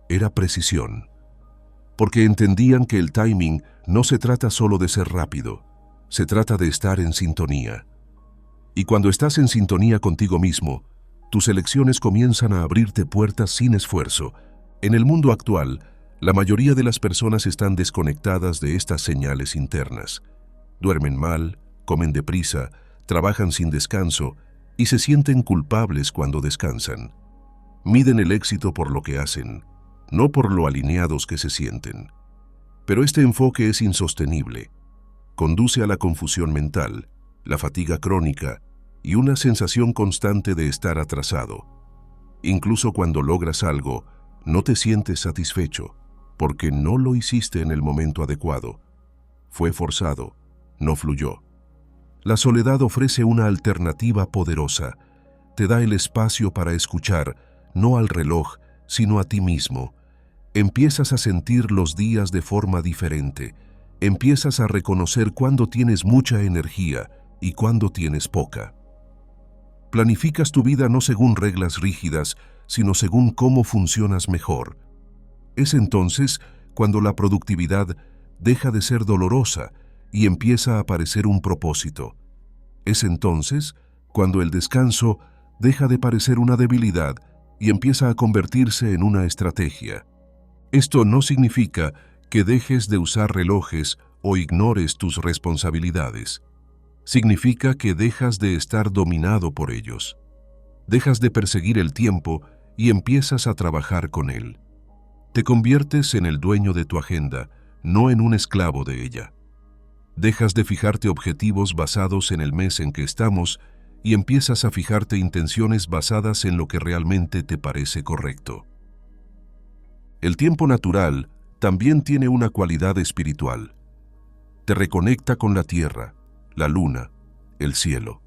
era precisión. Porque entendían que el timing no se trata solo de ser rápido, se trata de estar en sintonía. Y cuando estás en sintonía contigo mismo, tus elecciones comienzan a abrirte puertas sin esfuerzo. En el mundo actual, la mayoría de las personas están desconectadas de estas señales internas. Duermen mal, comen deprisa, trabajan sin descanso y se sienten culpables cuando descansan. Miden el éxito por lo que hacen, no por lo alineados que se sienten. Pero este enfoque es insostenible. Conduce a la confusión mental, la fatiga crónica y una sensación constante de estar atrasado. Incluso cuando logras algo, no te sientes satisfecho, porque no lo hiciste en el momento adecuado. Fue forzado, no fluyó. La soledad ofrece una alternativa poderosa. Te da el espacio para escuchar, no al reloj, sino a ti mismo. Empiezas a sentir los días de forma diferente. Empiezas a reconocer cuándo tienes mucha energía y cuándo tienes poca. Planificas tu vida no según reglas rígidas, sino según cómo funcionas mejor. Es entonces cuando la productividad deja de ser dolorosa y empieza a aparecer un propósito. Es entonces cuando el descanso deja de parecer una debilidad y empieza a convertirse en una estrategia. Esto no significa que dejes de usar relojes o ignores tus responsabilidades. Significa que dejas de estar dominado por ellos. Dejas de perseguir el tiempo y empiezas a trabajar con él. Te conviertes en el dueño de tu agenda, no en un esclavo de ella. Dejas de fijarte objetivos basados en el mes en que estamos y empiezas a fijarte intenciones basadas en lo que realmente te parece correcto. El tiempo natural también tiene una cualidad espiritual. Te reconecta con la tierra, la luna, el cielo.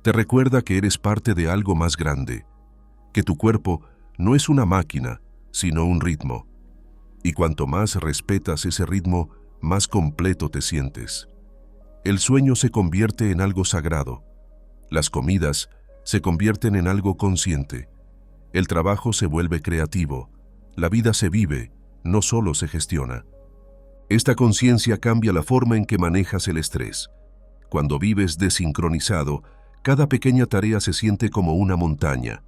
Te recuerda que eres parte de algo más grande, que tu cuerpo no es una máquina, sino un ritmo. Y cuanto más respetas ese ritmo, más completo te sientes. El sueño se convierte en algo sagrado. Las comidas se convierten en algo consciente. El trabajo se vuelve creativo. La vida se vive, no solo se gestiona. Esta conciencia cambia la forma en que manejas el estrés. Cuando vives desincronizado, cada pequeña tarea se siente como una montaña.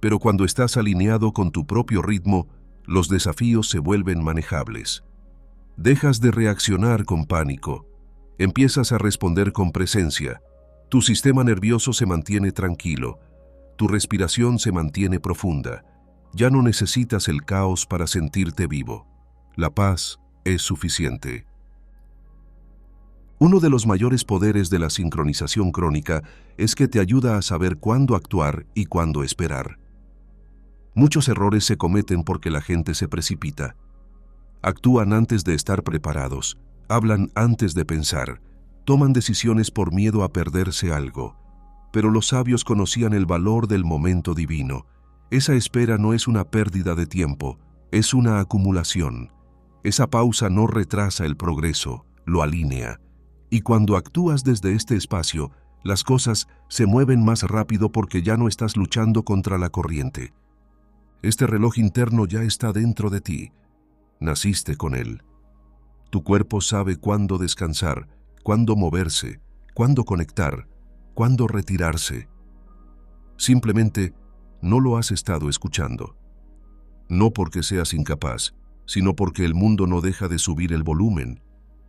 Pero cuando estás alineado con tu propio ritmo, los desafíos se vuelven manejables. Dejas de reaccionar con pánico. Empiezas a responder con presencia. Tu sistema nervioso se mantiene tranquilo. Tu respiración se mantiene profunda. Ya no necesitas el caos para sentirte vivo. La paz es suficiente. Uno de los mayores poderes de la sincronización crónica es que te ayuda a saber cuándo actuar y cuándo esperar. Muchos errores se cometen porque la gente se precipita. Actúan antes de estar preparados, hablan antes de pensar, toman decisiones por miedo a perderse algo. Pero los sabios conocían el valor del momento divino. Esa espera no es una pérdida de tiempo, es una acumulación. Esa pausa no retrasa el progreso, lo alinea. Y cuando actúas desde este espacio, las cosas se mueven más rápido porque ya no estás luchando contra la corriente. Este reloj interno ya está dentro de ti. Naciste con él. Tu cuerpo sabe cuándo descansar, cuándo moverse, cuándo conectar, cuándo retirarse. Simplemente no lo has estado escuchando. No porque seas incapaz, sino porque el mundo no deja de subir el volumen.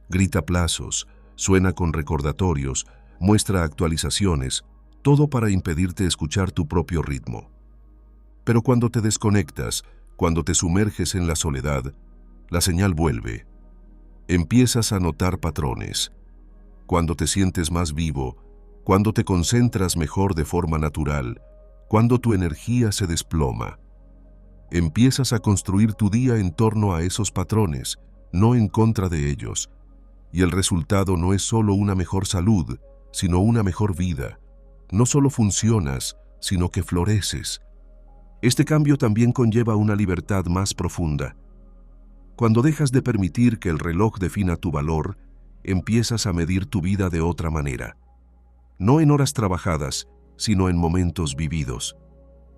Grita plazos, suena con recordatorios, muestra actualizaciones, todo para impedirte escuchar tu propio ritmo. Pero cuando te desconectas, cuando te sumerges en la soledad, la señal vuelve. Empiezas a notar patrones. Cuando te sientes más vivo, cuando te concentras mejor de forma natural, cuando tu energía se desploma. Empiezas a construir tu día en torno a esos patrones, no en contra de ellos. Y el resultado no es solo una mejor salud, sino una mejor vida. No solo funcionas, sino que floreces. Este cambio también conlleva una libertad más profunda. Cuando dejas de permitir que el reloj defina tu valor, empiezas a medir tu vida de otra manera. No en horas trabajadas, sino en momentos vividos.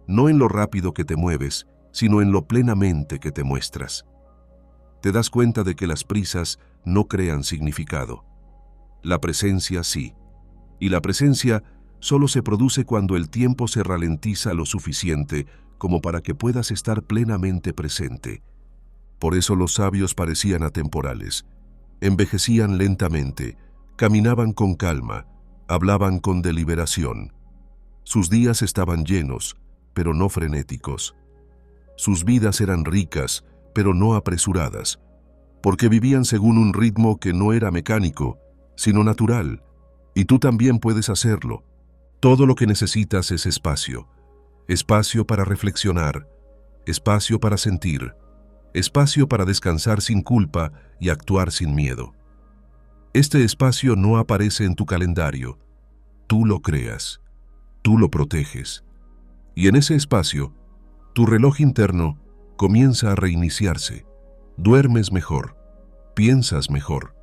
No en lo rápido que te mueves, sino en lo plenamente que te muestras. Te das cuenta de que las prisas no crean significado. La presencia sí. Y la presencia solo se produce cuando el tiempo se ralentiza lo suficiente como para que puedas estar plenamente presente. Por eso los sabios parecían atemporales. Envejecían lentamente, caminaban con calma, hablaban con deliberación. Sus días estaban llenos, pero no frenéticos. Sus vidas eran ricas, pero no apresuradas, porque vivían según un ritmo que no era mecánico, sino natural. Y tú también puedes hacerlo. Todo lo que necesitas es espacio. Espacio para reflexionar, espacio para sentir, espacio para descansar sin culpa y actuar sin miedo. Este espacio no aparece en tu calendario. Tú lo creas, tú lo proteges. Y en ese espacio, tu reloj interno comienza a reiniciarse. Duermes mejor, piensas mejor,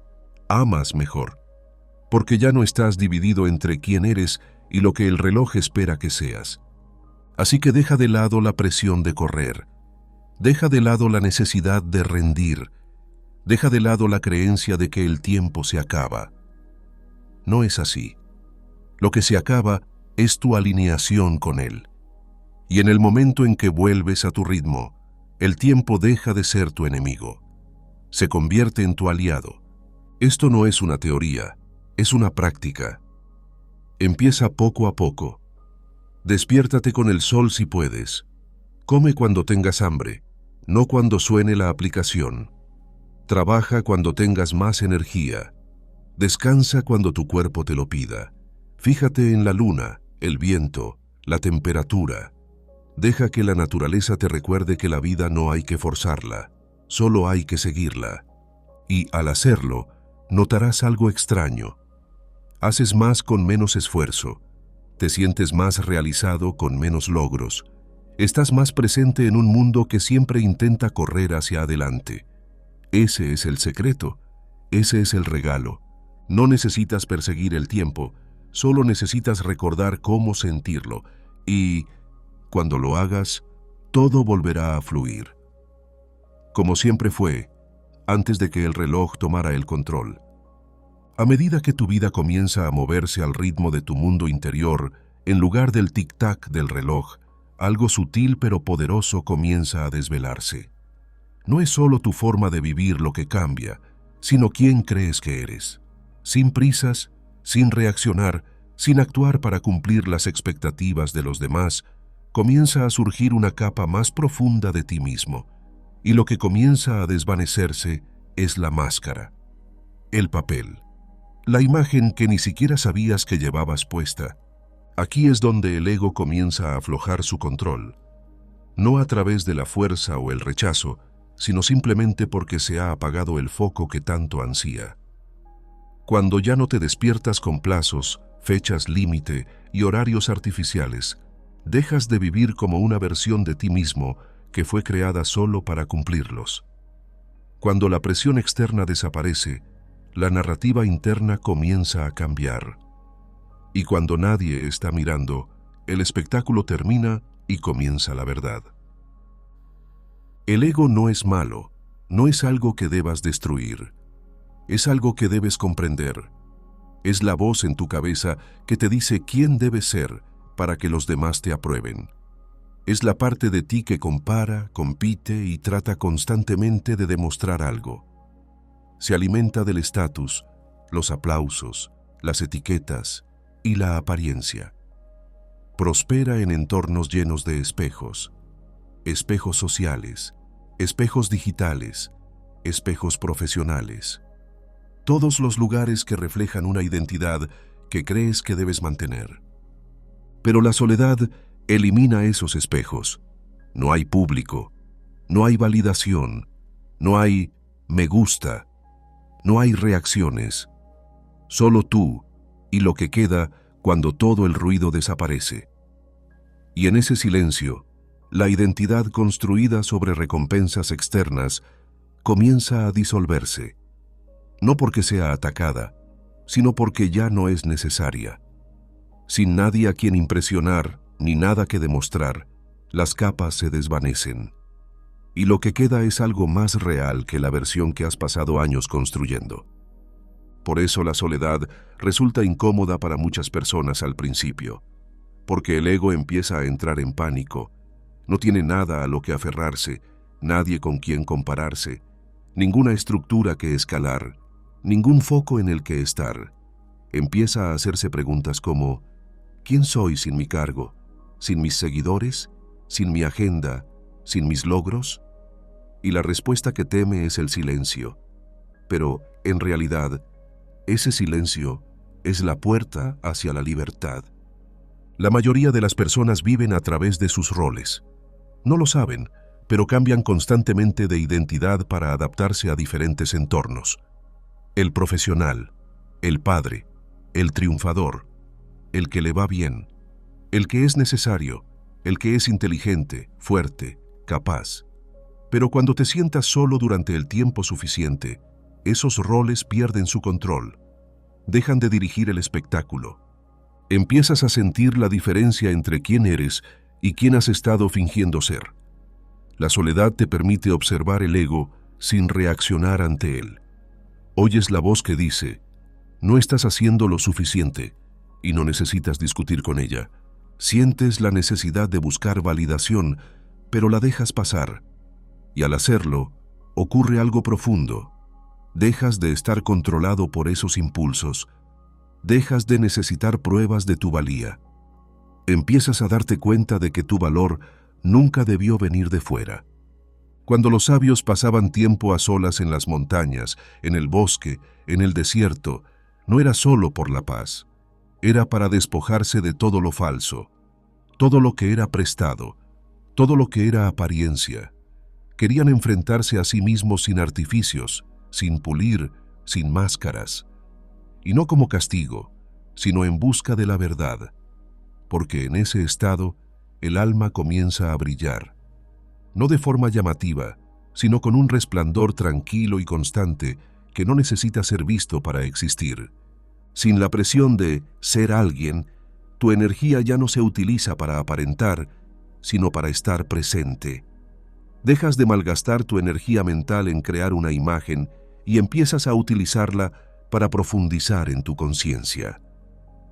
amas mejor, porque ya no estás dividido entre quién eres y lo que el reloj espera que seas. Así que deja de lado la presión de correr, deja de lado la necesidad de rendir, deja de lado la creencia de que el tiempo se acaba. No es así. Lo que se acaba es tu alineación con él. Y en el momento en que vuelves a tu ritmo, el tiempo deja de ser tu enemigo. se convierte en tu aliado. Esto no es una teoría, es una práctica. Empieza poco a poco. Despiértate con el sol si puedes. Come cuando tengas hambre, no cuando suene la aplicación. Trabaja cuando tengas más energía. Descansa cuando tu cuerpo te lo pida. Fíjate en la luna, el viento, la temperatura. Deja que la naturaleza te recuerde que la vida no hay que forzarla, solo hay que seguirla. Y al hacerlo, notarás algo extraño. Haces más con menos esfuerzo. Te sientes más realizado con menos logros. Estás más presente en un mundo que siempre intenta correr hacia adelante. Ese es el secreto. Ese es el regalo. No necesitas perseguir el tiempo, solo necesitas recordar cómo sentirlo. Y cuando lo hagas, todo volverá a fluir. Como siempre fue, antes de que el reloj tomara el control. A medida que tu vida comienza a moverse al ritmo de tu mundo interior, en lugar del tic-tac del reloj, algo sutil pero poderoso comienza a desvelarse. No es solo tu forma de vivir lo que cambia, sino quién crees que eres. Sin prisas, sin reaccionar, sin actuar para cumplir las expectativas de los demás, comienza a surgir una capa más profunda de ti mismo, y lo que comienza a desvanecerse es la máscara, el papel, la imagen que ni siquiera sabías que llevabas puesta. Aquí es donde el ego comienza a aflojar su control, no a través de la fuerza o el rechazo, sino simplemente porque se ha apagado el foco que tanto ansía. Cuando ya no te despiertas con plazos, fechas límite y horarios artificiales, dejas de vivir como una versión de ti mismo que fue creada solo para cumplirlos. Cuando la presión externa desaparece, la narrativa interna comienza a cambiar. Y cuando nadie está mirando, el espectáculo termina y comienza la verdad. El ego no es malo, no es algo que debas destruir. Es algo que debes comprender. Es la voz en tu cabeza que te dice quién debes ser para que los demás te aprueben. Es la parte de ti que compara, compite y trata constantemente de demostrar algo. Se alimenta del estatus, los aplausos, las etiquetas y la apariencia. Prospera en entornos llenos de espejos, espejos sociales, espejos digitales, espejos profesionales. Todos los lugares que reflejan una identidad que crees que debes mantener. Pero la soledad elimina esos espejos. No hay público, no hay validación, no hay me gusta, no hay reacciones. Solo tú y lo que queda cuando todo el ruido desaparece. Y en ese silencio, la identidad construida sobre recompensas externas comienza a disolverse. No porque sea atacada, sino porque ya no es necesaria. Sin nadie a quien impresionar, ni nada que demostrar, las capas se desvanecen. Y lo que queda es algo más real que la versión que has pasado años construyendo. Por eso la soledad resulta incómoda para muchas personas al principio, porque el ego empieza a entrar en pánico. No tiene nada a lo que aferrarse, nadie con quien compararse, ninguna estructura que escalar, ningún foco en el que estar. Empieza a hacerse preguntas como: ¿quién soy sin mi cargo, sin mis seguidores, sin mi agenda, sin mis logros? Y la respuesta que teme es el silencio. Pero, en realidad, ese silencio es la puerta hacia la libertad. La mayoría de las personas viven a través de sus roles. No lo saben, pero cambian constantemente de identidad para adaptarse a diferentes entornos. El profesional, el padre, el triunfador, el que le va bien, el que es necesario, el que es inteligente, fuerte, capaz. Pero cuando te sientas solo durante el tiempo suficiente, esos roles pierden su control, dejan de dirigir el espectáculo. Empiezas a sentir la diferencia entre quién eres y quién has estado fingiendo ser. La soledad te permite observar el ego sin reaccionar ante él. Oyes la voz que dice: no estás haciendo lo suficiente, y no necesitas discutir con ella. Sientes la necesidad de buscar validación, pero la dejas pasar. Y al hacerlo, ocurre algo profundo. Dejas de estar controlado por esos impulsos. Dejas de necesitar pruebas de tu valía. Empiezas a darte cuenta de que tu valor nunca debió venir de fuera. Cuando los sabios pasaban tiempo a solas en las montañas, en el bosque, en el desierto, no era solo por la paz. Era para despojarse de todo lo falso, todo lo que era prestado, todo lo que era apariencia. Querían enfrentarse a sí mismos sin artificios, sin pulir, sin máscaras. Y no como castigo, sino en busca de la verdad, porque en ese estado el alma comienza a brillar, no de forma llamativa, sino con un resplandor tranquilo y constante que no necesita ser visto para existir. Sin la presión de ser alguien, tu energía ya no se utiliza para aparentar, sino para estar presente. Dejas de malgastar tu energía mental en crear una imagen y empiezas a utilizarla para profundizar en tu conciencia.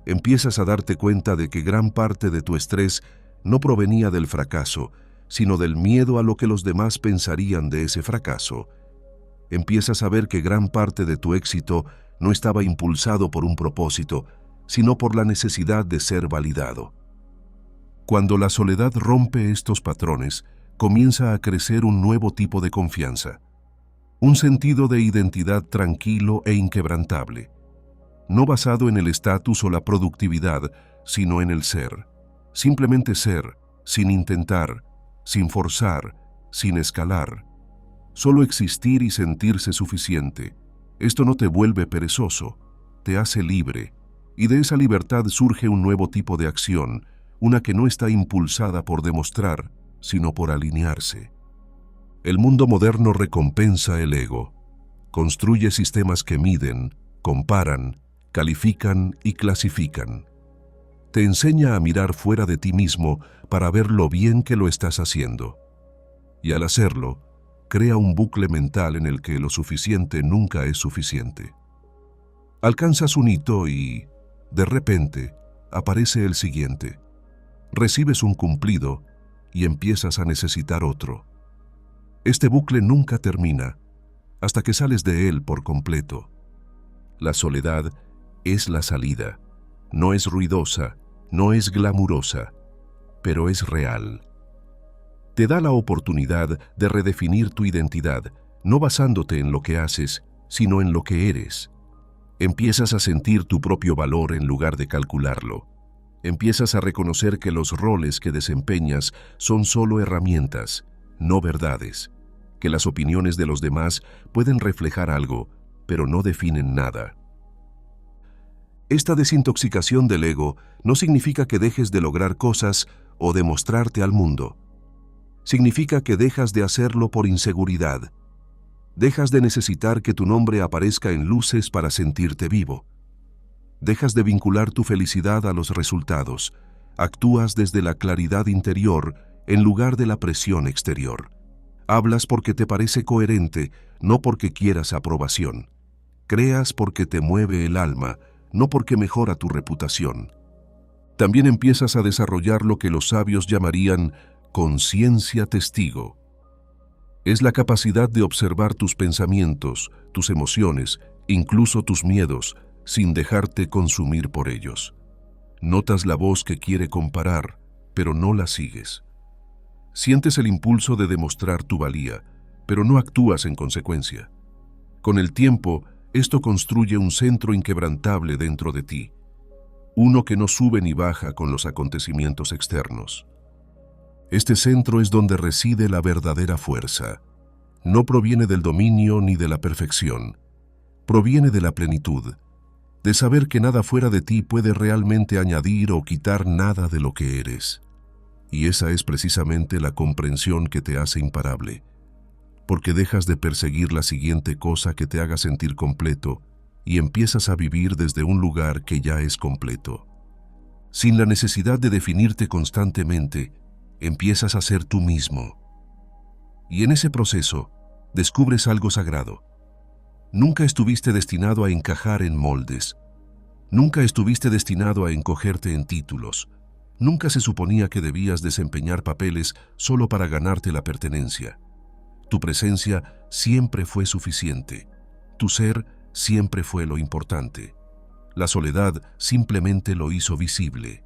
Empiezas a darte cuenta de que gran parte de tu estrés no provenía del fracaso, sino del miedo a lo que los demás pensarían de ese fracaso. Empiezas a ver que gran parte de tu éxito no estaba impulsado por un propósito, sino por la necesidad de ser validado. Cuando la soledad rompe estos patrones, comienza a crecer un nuevo tipo de confianza, un sentido de identidad tranquilo e inquebrantable, no basado en el estatus o la productividad, sino en el ser. Simplemente ser, sin intentar, sin forzar, sin escalar. Solo existir y sentirse suficiente. Esto no te vuelve perezoso, te hace libre, y de esa libertad surge un nuevo tipo de acción, una que no está impulsada por demostrar, sino por alinearse. El mundo moderno recompensa el ego, construye sistemas que miden, comparan, califican y clasifican. Te enseña a mirar fuera de ti mismo para ver lo bien que lo estás haciendo. Y al hacerlo, crea un bucle mental en el que lo suficiente nunca es suficiente. Alcanzas un hito y, de repente, aparece el siguiente. Recibes un cumplido y empiezas a necesitar otro. Este bucle nunca termina, hasta que sales de él por completo. La soledad es la salida. No es ruidosa, no es glamurosa, pero es real. Te da la oportunidad de redefinir tu identidad, no basándote en lo que haces, sino en lo que eres. Empiezas a sentir tu propio valor en lugar de calcularlo. Empiezas a reconocer que los roles que desempeñas son solo herramientas, no verdades, que las opiniones de los demás pueden reflejar algo, pero no definen nada. Esta desintoxicación del ego no significa que dejes de lograr cosas o de mostrarte al mundo. Significa que dejas de hacerlo por inseguridad. Dejas de necesitar que tu nombre aparezca en luces para sentirte vivo. Dejas de vincular tu felicidad a los resultados. Actúas desde la claridad interior en lugar de la presión exterior. Hablas porque te parece coherente, no porque quieras aprobación. Creas porque te mueve el alma, no porque mejora tu reputación. También empiezas a desarrollar lo que los sabios llamarían conciencia testigo. Es la capacidad de observar tus pensamientos, tus emociones, incluso tus miedos, sin dejarte consumir por ellos. Notas la voz que quiere comparar, pero no la sigues. Sientes el impulso de demostrar tu valía, pero no actúas en consecuencia. Con el tiempo, esto construye un centro inquebrantable dentro de ti, uno que no sube ni baja con los acontecimientos externos. Este centro es donde reside la verdadera fuerza. No proviene del dominio ni de la perfección. Proviene de la plenitud, de saber que nada fuera de ti puede realmente añadir o quitar nada de lo que eres. Y esa es precisamente la comprensión que te hace imparable, porque dejas de perseguir la siguiente cosa que te haga sentir completo y empiezas a vivir desde un lugar que ya es completo. Sin la necesidad de definirte constantemente, empiezas a ser tú mismo. Y en ese proceso, descubres algo sagrado. Nunca estuviste destinado a encajar en moldes. Nunca estuviste destinado a encogerte en títulos. Nunca se suponía que debías desempeñar papeles solo para ganarte la pertenencia. Tu presencia siempre fue suficiente. Tu ser siempre fue lo importante. La soledad simplemente lo hizo visible.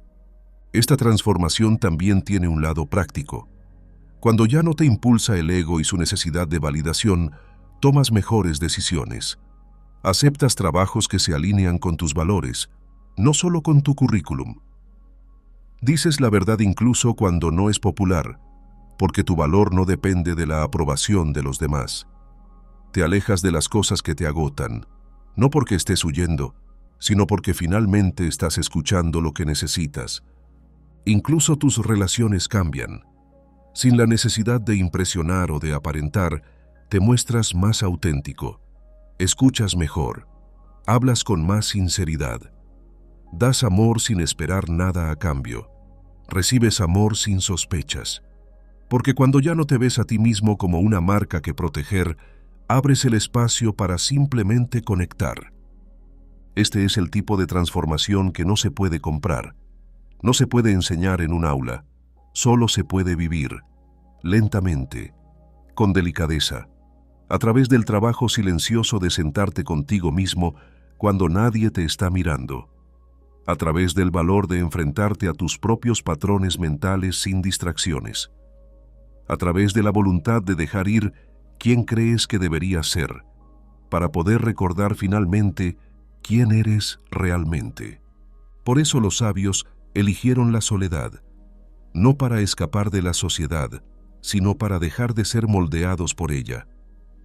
Esta transformación también tiene un lado práctico. Cuando ya no te impulsa el ego y su necesidad de validación, tomas mejores decisiones. Aceptas trabajos que se alinean con tus valores, no solo con tu currículum. Dices la verdad incluso cuando no es popular, porque tu valor no depende de la aprobación de los demás. Te alejas de las cosas que te agotan, no porque estés huyendo, sino porque finalmente estás escuchando lo que necesitas. Incluso tus relaciones cambian. Sin la necesidad de impresionar o de aparentar, te muestras más auténtico. Escuchas mejor. Hablas con más sinceridad. Das amor sin esperar nada a cambio. Recibes amor sin sospechas. Porque cuando ya no te ves a ti mismo como una marca que proteger, abres el espacio para simplemente conectar. Este es el tipo de transformación que no se puede comprar. No se puede enseñar en un aula. Solo se puede vivir, lentamente, con delicadeza, a través del trabajo silencioso de sentarte contigo mismo cuando nadie te está mirando, a través del valor de enfrentarte a tus propios patrones mentales sin distracciones, a través de la voluntad de dejar ir quién crees que deberías ser, para poder recordar finalmente quién eres realmente. Por eso los sabios eligieron la soledad, no para escapar de la sociedad, sino para dejar de ser moldeados por ella,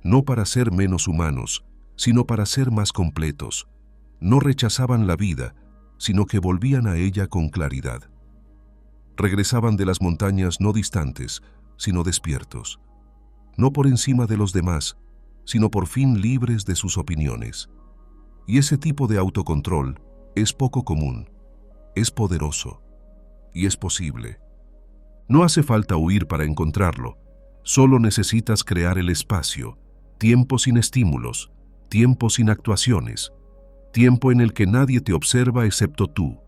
no para ser menos humanos, sino para ser más completos. No rechazaban la vida, sino que volvían a ella con claridad. Regresaban de las montañas no distantes, sino despiertos, no por encima de los demás, sino por fin libres de sus opiniones. Y ese tipo de autocontrol es poco común, es poderoso y es posible. No hace falta huir para encontrarlo, solo necesitas crear el espacio, tiempo sin estímulos, tiempo sin actuaciones, tiempo en el que nadie te observa excepto tú,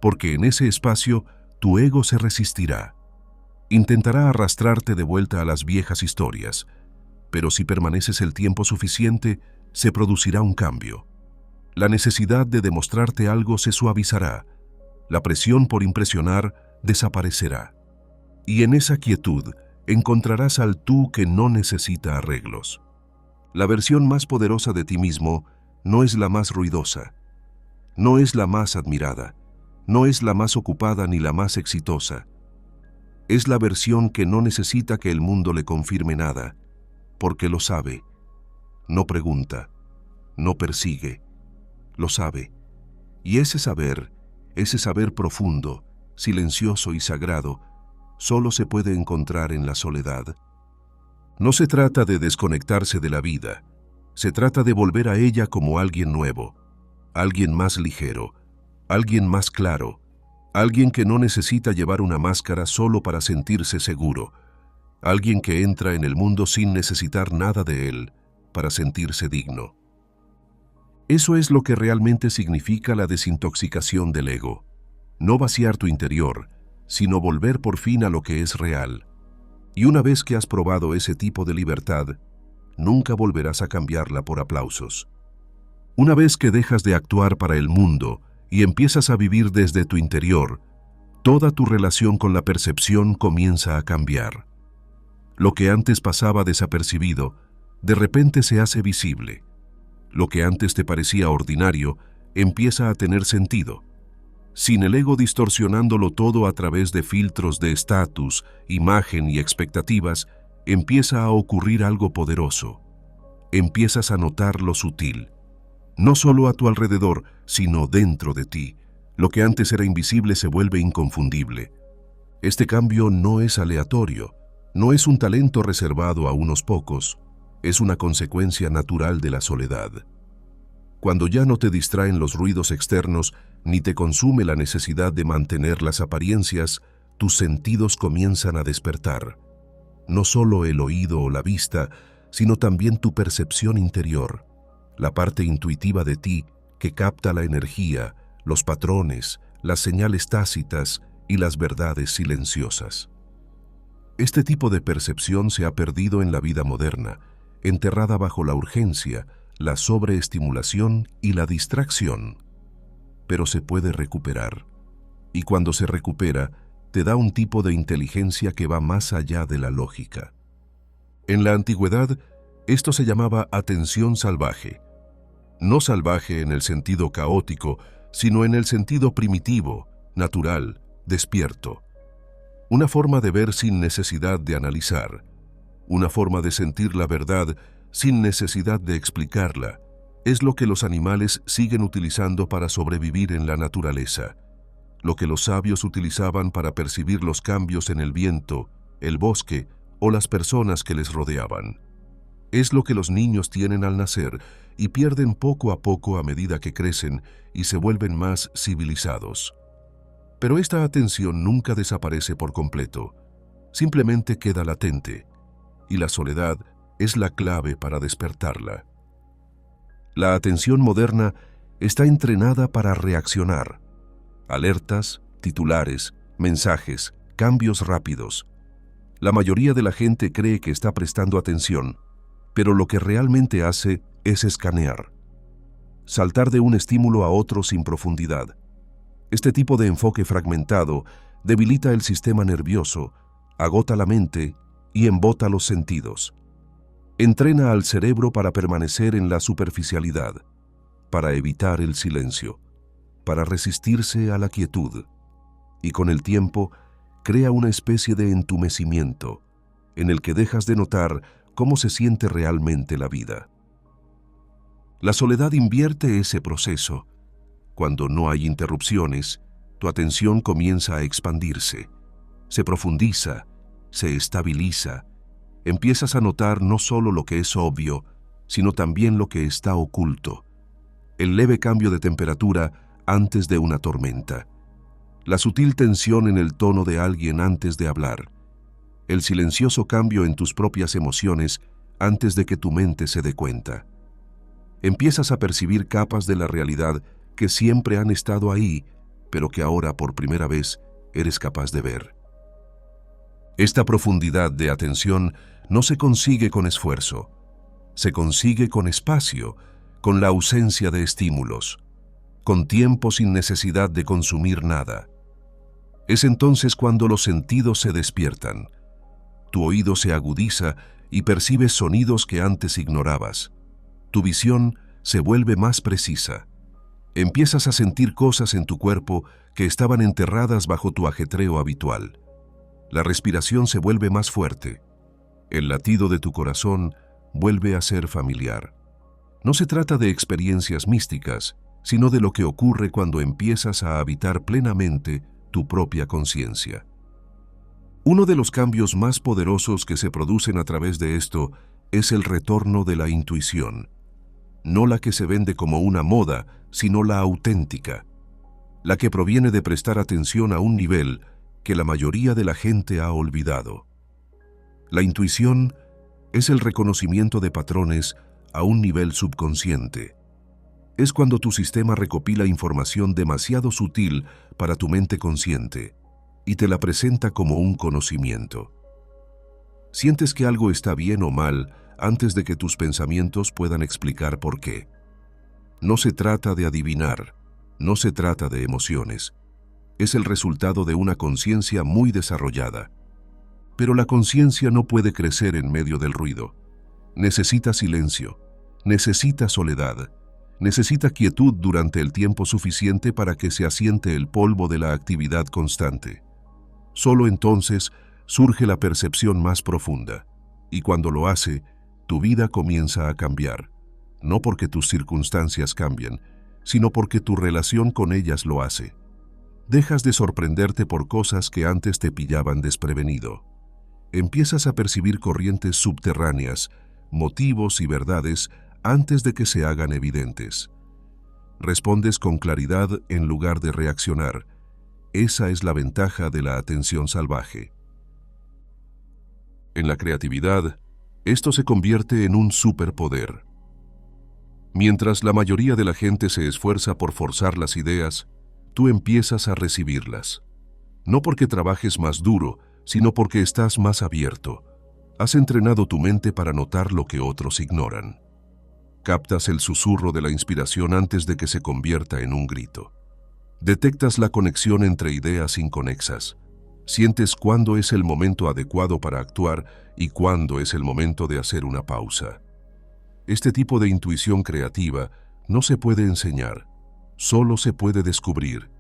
porque en ese espacio tu ego se resistirá. Intentará arrastrarte de vuelta a las viejas historias, pero si permaneces el tiempo suficiente, se producirá un cambio. La necesidad de demostrarte algo se suavizará, la presión por impresionar desaparecerá. Y en esa quietud encontrarás al tú que no necesita arreglos. La versión más poderosa de ti mismo no es la más ruidosa, no es la más admirada, no es la más ocupada ni la más exitosa. Es la versión que no necesita que el mundo le confirme nada, porque lo sabe, no pregunta, no persigue, lo sabe. Y ese saber profundo, silencioso y sagrado, solo se puede encontrar en la soledad. No se trata de desconectarse de la vida, se trata de volver a ella como alguien nuevo, alguien más ligero, alguien más claro, alguien que no necesita llevar una máscara solo para sentirse seguro, alguien que entra en el mundo sin necesitar nada de él para sentirse digno. Eso es lo que realmente significa la desintoxicación del ego. No vaciar tu interior, sino volver por fin a lo que es real. Y una vez que has probado ese tipo de libertad, nunca volverás a cambiarla por aplausos. Una vez que dejas de actuar para el mundo y empiezas a vivir desde tu interior, toda tu relación con la percepción comienza a cambiar. Lo que antes pasaba desapercibido, de repente se hace visible. Lo que antes te parecía ordinario, empieza a tener sentido. Sin el ego distorsionándolo todo a través de filtros de estatus, imagen y expectativas, empieza a ocurrir algo poderoso. Empiezas a notar lo sutil. No solo a tu alrededor, sino dentro de ti. Lo que antes era invisible se vuelve inconfundible. Este cambio no es aleatorio, no es un talento reservado a unos pocos, es una consecuencia natural de la soledad. Cuando ya no te distraen los ruidos externos ni te consume la necesidad de mantener las apariencias, tus sentidos comienzan a despertar. No solo el oído o la vista, sino también tu percepción interior, la parte intuitiva de ti que capta la energía, los patrones, las señales tácitas y las verdades silenciosas. Este tipo de percepción se ha perdido en la vida moderna, enterrada bajo la urgencia, la sobreestimulación y la distracción. Pero se puede recuperar. Y cuando se recupera, te da un tipo de inteligencia que va más allá de la lógica. En la antigüedad, esto se llamaba atención salvaje. No salvaje en el sentido caótico, sino en el sentido primitivo, natural, despierto. Una forma de ver sin necesidad de analizar. Una forma de sentir la verdad sin necesidad de explicarla. Es lo que los animales siguen utilizando para sobrevivir en la naturaleza. Lo que los sabios utilizaban para percibir los cambios en el viento, el bosque o las personas que les rodeaban. Es lo que los niños tienen al nacer y pierden poco a poco a medida que crecen y se vuelven más civilizados. Pero esta atención nunca desaparece por completo, simplemente queda latente, y la soledad es la clave para despertarla. La atención moderna está entrenada para reaccionar. Alertas, titulares, mensajes, cambios rápidos. La mayoría de la gente cree que está prestando atención, pero lo que realmente hace es escanear. Saltar de un estímulo a otro sin profundidad. Este tipo de enfoque fragmentado debilita el sistema nervioso, agota la mente y embota los sentidos. Entrena al cerebro para permanecer en la superficialidad, para evitar el silencio, para resistirse a la quietud, y con el tiempo crea una especie de entumecimiento en el que dejas de notar cómo se siente realmente la vida. La soledad invierte ese proceso. Cuando no hay interrupciones, tu atención comienza a expandirse, se profundiza, se estabiliza. Empiezas a notar no solo lo que es obvio, sino también lo que está oculto. El leve cambio de temperatura antes de una tormenta. La sutil tensión en el tono de alguien antes de hablar. El silencioso cambio en tus propias emociones antes de que tu mente se dé cuenta. Empiezas a percibir capas de la realidad que siempre han estado ahí, pero que ahora por primera vez eres capaz de ver. Esta profundidad de atención no se consigue con esfuerzo, se consigue con espacio, con la ausencia de estímulos, con tiempo sin necesidad de consumir nada. Es entonces cuando los sentidos se despiertan. Tu oído se agudiza y percibes sonidos que antes ignorabas. Tu visión se vuelve más precisa. Empiezas a sentir cosas en tu cuerpo que estaban enterradas bajo tu ajetreo habitual. La respiración se vuelve más fuerte. El latido de tu corazón vuelve a ser familiar. No se trata de experiencias místicas, sino de lo que ocurre cuando empiezas a habitar plenamente tu propia conciencia. Uno de los cambios más poderosos que se producen a través de esto es el retorno de la intuición. No la que se vende como una moda, sino la auténtica. La que proviene de prestar atención a un nivel que la mayoría de la gente ha olvidado. La intuición es el reconocimiento de patrones a un nivel subconsciente. Es cuando tu sistema recopila información demasiado sutil para tu mente consciente y te la presenta como un conocimiento. Sientes que algo está bien o mal antes de que tus pensamientos puedan explicar por qué. No se trata de adivinar, no se trata de emociones. Es el resultado de una conciencia muy desarrollada. Pero la conciencia no puede crecer en medio del ruido. Necesita silencio, necesita soledad, necesita quietud durante el tiempo suficiente para que se asiente el polvo de la actividad constante. Solo entonces surge la percepción más profunda, y cuando lo hace, tu vida comienza a cambiar, no porque tus circunstancias cambien, sino porque tu relación con ellas lo hace. Dejas de sorprenderte por cosas que antes te pillaban desprevenido. Empiezas a percibir corrientes subterráneas, motivos y verdades antes de que se hagan evidentes. Respondes con claridad en lugar de reaccionar. Esa es la ventaja de la atención salvaje. En la creatividad, esto se convierte en un superpoder. Mientras la mayoría de la gente se esfuerza por forzar las ideas, tú empiezas a recibirlas. No porque trabajes más duro, sino porque estás más abierto. Has entrenado tu mente para notar lo que otros ignoran. Captas el susurro de la inspiración antes de que se convierta en un grito. Detectas la conexión entre ideas inconexas. Sientes cuándo es el momento adecuado para actuar y cuándo es el momento de hacer una pausa. Este tipo de intuición creativa no se puede enseñar, solo se puede descubrir,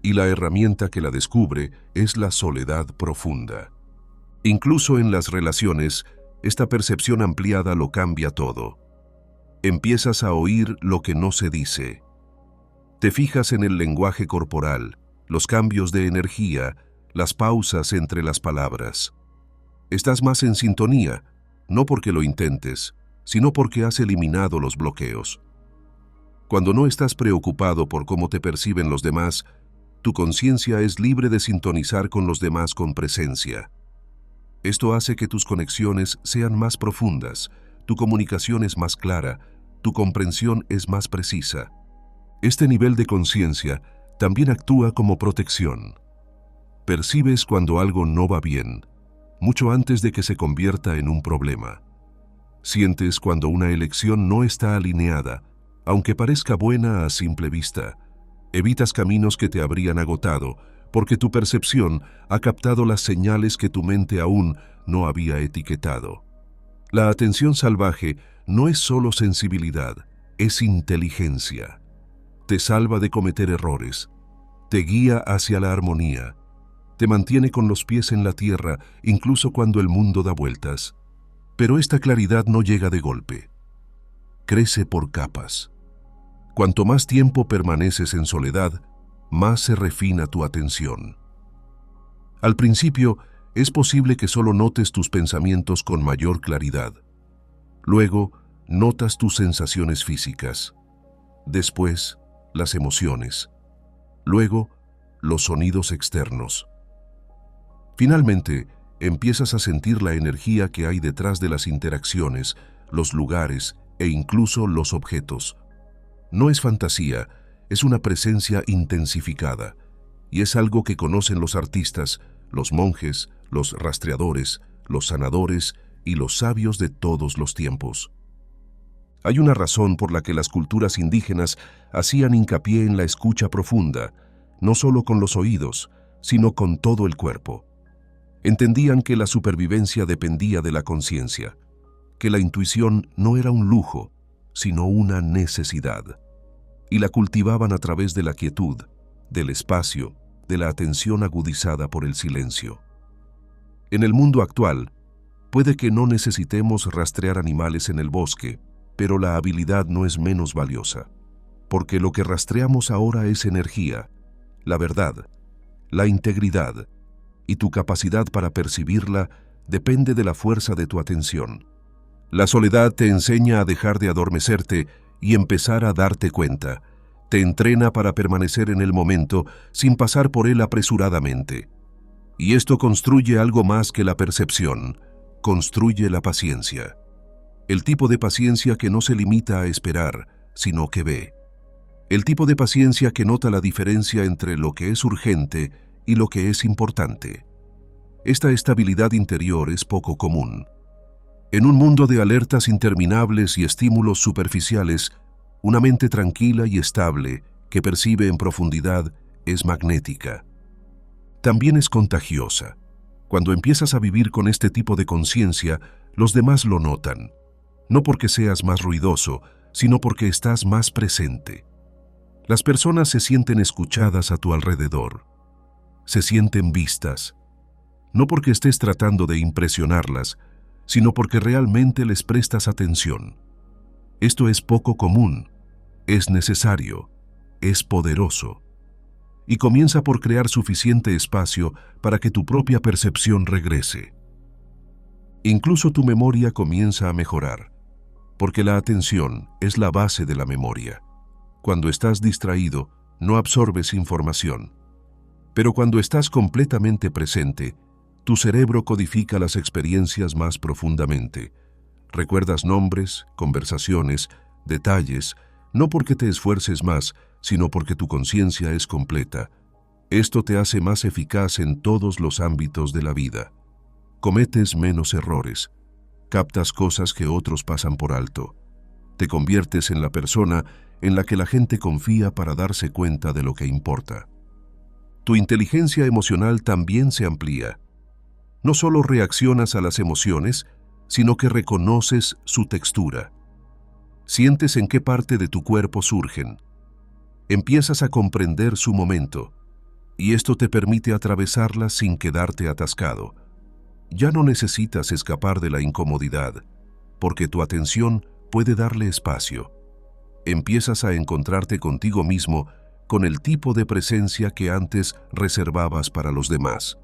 y la herramienta que la descubre es la soledad profunda. Incluso en las relaciones, esta percepción ampliada lo cambia todo. Empiezas a oír lo que no se dice. Te fijas en el lenguaje corporal, los cambios de energía, las pausas entre las palabras. Estás más en sintonía, no porque lo intentes, sino porque has eliminado los bloqueos. Cuando no estás preocupado por cómo te perciben los demás, tu conciencia es libre de sintonizar con los demás con presencia. Esto hace que tus conexiones sean más profundas, tu comunicación es más clara, tu comprensión es más precisa. Este nivel de conciencia también actúa como protección. Percibes cuando algo no va bien, mucho antes de que se convierta en un problema. Sientes cuando una elección no está alineada, aunque parezca buena a simple vista. Evitas caminos que te habrían agotado, porque tu percepción ha captado las señales que tu mente aún no había etiquetado. La atención salvaje no es solo sensibilidad, es inteligencia. Te salva de cometer errores, te guía hacia la armonía, te mantiene con los pies en la tierra incluso cuando el mundo da vueltas. Pero esta claridad no llega de golpe. Crece por capas. Cuanto más tiempo permaneces en soledad, más se refina tu atención. Al principio, es posible que solo notes tus pensamientos con mayor claridad. Luego, notas tus sensaciones físicas. Después, las emociones. Luego, los sonidos externos. Finalmente, empiezas a sentir la energía que hay detrás de las interacciones, los lugares e incluso los objetos. No es fantasía, es una presencia intensificada, y es algo que conocen los artistas, los monjes, los rastreadores, los sanadores y los sabios de todos los tiempos. Hay una razón por la que las culturas indígenas hacían hincapié en la escucha profunda, no solo con los oídos, sino con todo el cuerpo. Entendían que la supervivencia dependía de la conciencia, que la intuición no era un lujo, sino una necesidad, y la cultivaban a través de la quietud, del espacio, de la atención agudizada por el silencio. En el mundo actual, puede que no necesitemos rastrear animales en el bosque, pero la habilidad no es menos valiosa, porque lo que rastreamos ahora es energía, la verdad, la integridad, y tu capacidad para percibirla depende de la fuerza de tu atención. La soledad te enseña a dejar de adormecerte y empezar a darte cuenta. Te entrena para permanecer en el momento sin pasar por él apresuradamente. Y esto construye algo más que la percepción, construye la paciencia. El tipo de paciencia que no se limita a esperar, sino que ve. El tipo de paciencia que nota la diferencia entre lo que es urgente y lo que es importante. Esta estabilidad interior es poco común. En un mundo de alertas interminables y estímulos superficiales, una mente tranquila y estable que percibe en profundidad es magnética. También es contagiosa. Cuando empiezas a vivir con este tipo de conciencia, los demás lo notan. No porque seas más ruidoso, sino porque estás más presente. Las personas se sienten escuchadas a tu alrededor. Se sienten vistas. No porque estés tratando de impresionarlas, sino porque realmente les prestas atención. Esto es poco común, es necesario, es poderoso. Y comienza por crear suficiente espacio para que tu propia percepción regrese. Incluso tu memoria comienza a mejorar, porque la atención es la base de la memoria. Cuando estás distraído, no absorbes información. Pero cuando estás completamente presente, tu cerebro codifica las experiencias más profundamente. Recuerdas nombres, conversaciones, detalles, no porque te esfuerces más, sino porque tu conciencia es completa. Esto te hace más eficaz en todos los ámbitos de la vida. Cometes menos errores. Captas cosas que otros pasan por alto. Te conviertes en la persona en la que la gente confía para darse cuenta de lo que importa. Tu inteligencia emocional también se amplía. No solo reaccionas a las emociones, sino que reconoces su textura. Sientes en qué parte de tu cuerpo surgen. Empiezas a comprender su momento, y esto te permite atravesarlas sin quedarte atascado. Ya no necesitas escapar de la incomodidad, porque tu atención puede darle espacio. Empiezas a encontrarte contigo mismo con el tipo de presencia que antes reservabas para los demás.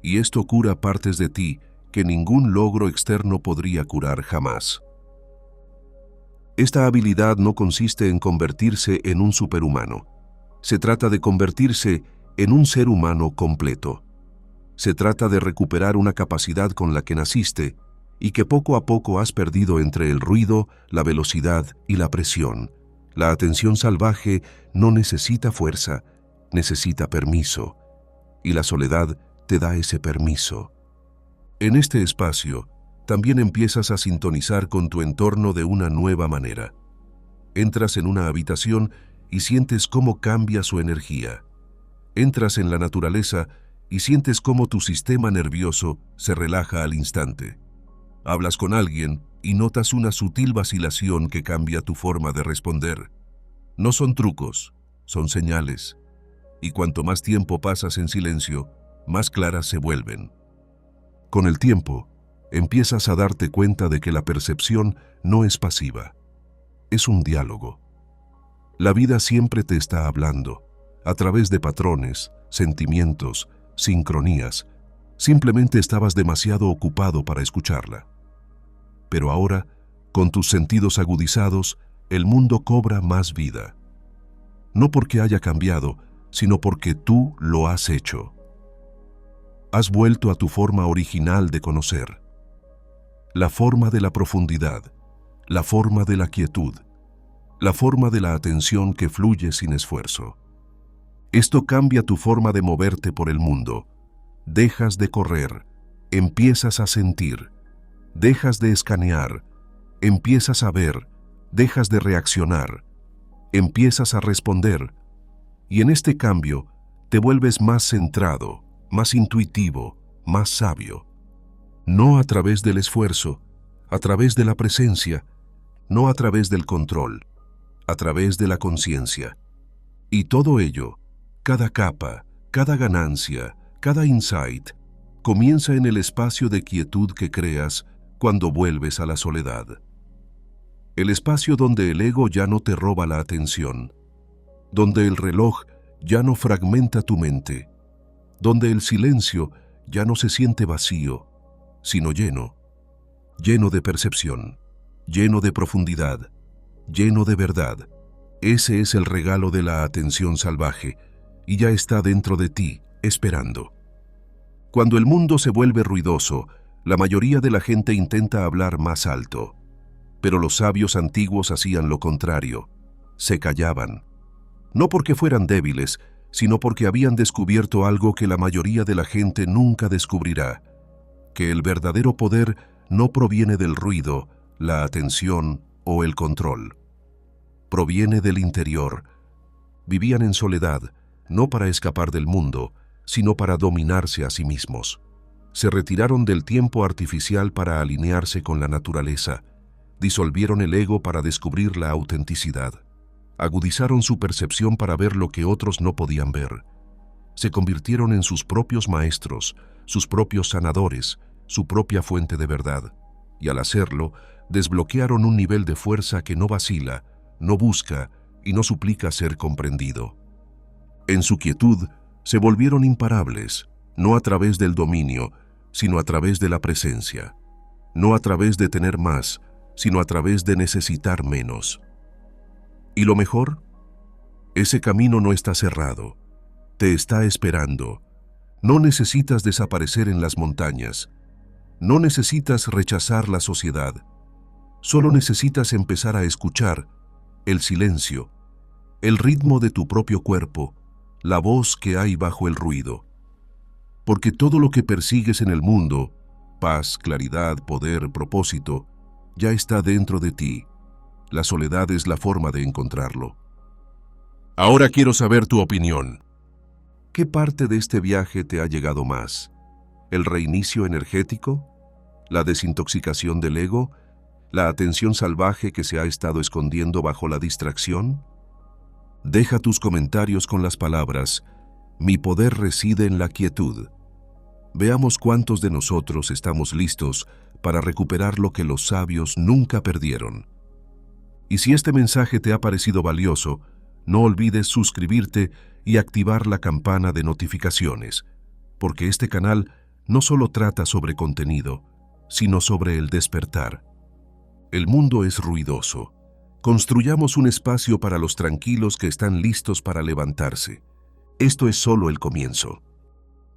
Y esto cura partes de ti que ningún logro externo podría curar jamás. Esta habilidad no consiste en convertirse en un superhumano. Se trata de convertirse en un ser humano completo. Se trata de recuperar una capacidad con la que naciste y que poco a poco has perdido entre el ruido, la velocidad y la presión. La atención salvaje no necesita fuerza, necesita permiso. Y la soledad te da ese permiso. En este espacio, también empiezas a sintonizar con tu entorno de una nueva manera. Entras en una habitación y sientes cómo cambia su energía. Entras en la naturaleza y sientes cómo tu sistema nervioso se relaja al instante. Hablas con alguien y notas una sutil vacilación que cambia tu forma de responder. No son trucos, son señales. Y cuanto más tiempo pasas en silencio, más claras se vuelven. Con el tiempo, empiezas a darte cuenta de que la percepción no es pasiva. Es un diálogo. La vida siempre te está hablando, a través de patrones, sentimientos, sincronías. Simplemente estabas demasiado ocupado para escucharla. Pero ahora, con tus sentidos agudizados, el mundo cobra más vida. No porque haya cambiado, sino porque tú lo has hecho. Has vuelto a tu forma original de conocer. La forma de la profundidad, la forma de la quietud, la forma de la atención que fluye sin esfuerzo. Esto cambia tu forma de moverte por el mundo. Dejas de correr, empiezas a sentir. Dejas de escanear, empiezas a ver. Dejas de reaccionar, empiezas a responder. Y en este cambio, te vuelves más centrado, más intuitivo, más sabio. No a través del esfuerzo, a través de la presencia, no a través del control, a través de la conciencia. Y todo ello, cada capa, cada ganancia, cada insight, comienza en el espacio de quietud que creas cuando vuelves a la soledad. El espacio donde el ego ya no te roba la atención, donde el reloj ya no fragmenta tu mente, donde el silencio ya no se siente vacío, sino lleno, lleno de percepción, lleno de profundidad, lleno de verdad. Ese es el regalo de la atención salvaje y ya está dentro de ti, esperando. Cuando el mundo se vuelve ruidoso, la mayoría de la gente intenta hablar más alto. Pero los sabios antiguos hacían lo contrario, se callaban. No porque fueran débiles, sino porque habían descubierto algo que la mayoría de la gente nunca descubrirá, que el verdadero poder no proviene del ruido, la atención o el control. Proviene del interior. Vivían en soledad, no para escapar del mundo, sino para dominarse a sí mismos. Se retiraron del tiempo artificial para alinearse con la naturaleza. Disolvieron el ego para descubrir la autenticidad. Agudizaron su percepción para ver lo que otros no podían ver. Se convirtieron en sus propios maestros, sus propios sanadores, su propia fuente de verdad. Y al hacerlo, desbloquearon un nivel de fuerza que no vacila, no busca y no suplica ser comprendido. En su quietud, se volvieron imparables, no a través del dominio, sino a través de la presencia. No a través de tener más, sino a través de necesitar menos. ¿Y lo mejor? Ese camino no está cerrado, te está esperando. No necesitas desaparecer en las montañas, no necesitas rechazar la sociedad, solo necesitas empezar a escuchar el silencio, el ritmo de tu propio cuerpo, la voz que hay bajo el ruido. Porque todo lo que persigues en el mundo Paz, claridad, poder, propósito, ya está dentro de ti. La soledad es la forma de encontrarlo. Ahora quiero saber tu opinión. ¿Qué parte de este viaje te ha llegado más? ¿El reinicio energético? ¿La desintoxicación del ego? ¿La atención salvaje que se ha estado escondiendo bajo la distracción? Deja tus comentarios con las palabras: mi poder reside en la quietud. Veamos cuántos de nosotros estamos listos para recuperar lo que los sabios nunca perdieron. Y si este mensaje te ha parecido valioso, no olvides suscribirte y activar la campana de notificaciones, porque este canal no solo trata sobre contenido, sino sobre el despertar. El mundo es ruidoso. Construyamos un espacio para los tranquilos que están listos para levantarse. Esto es solo el comienzo.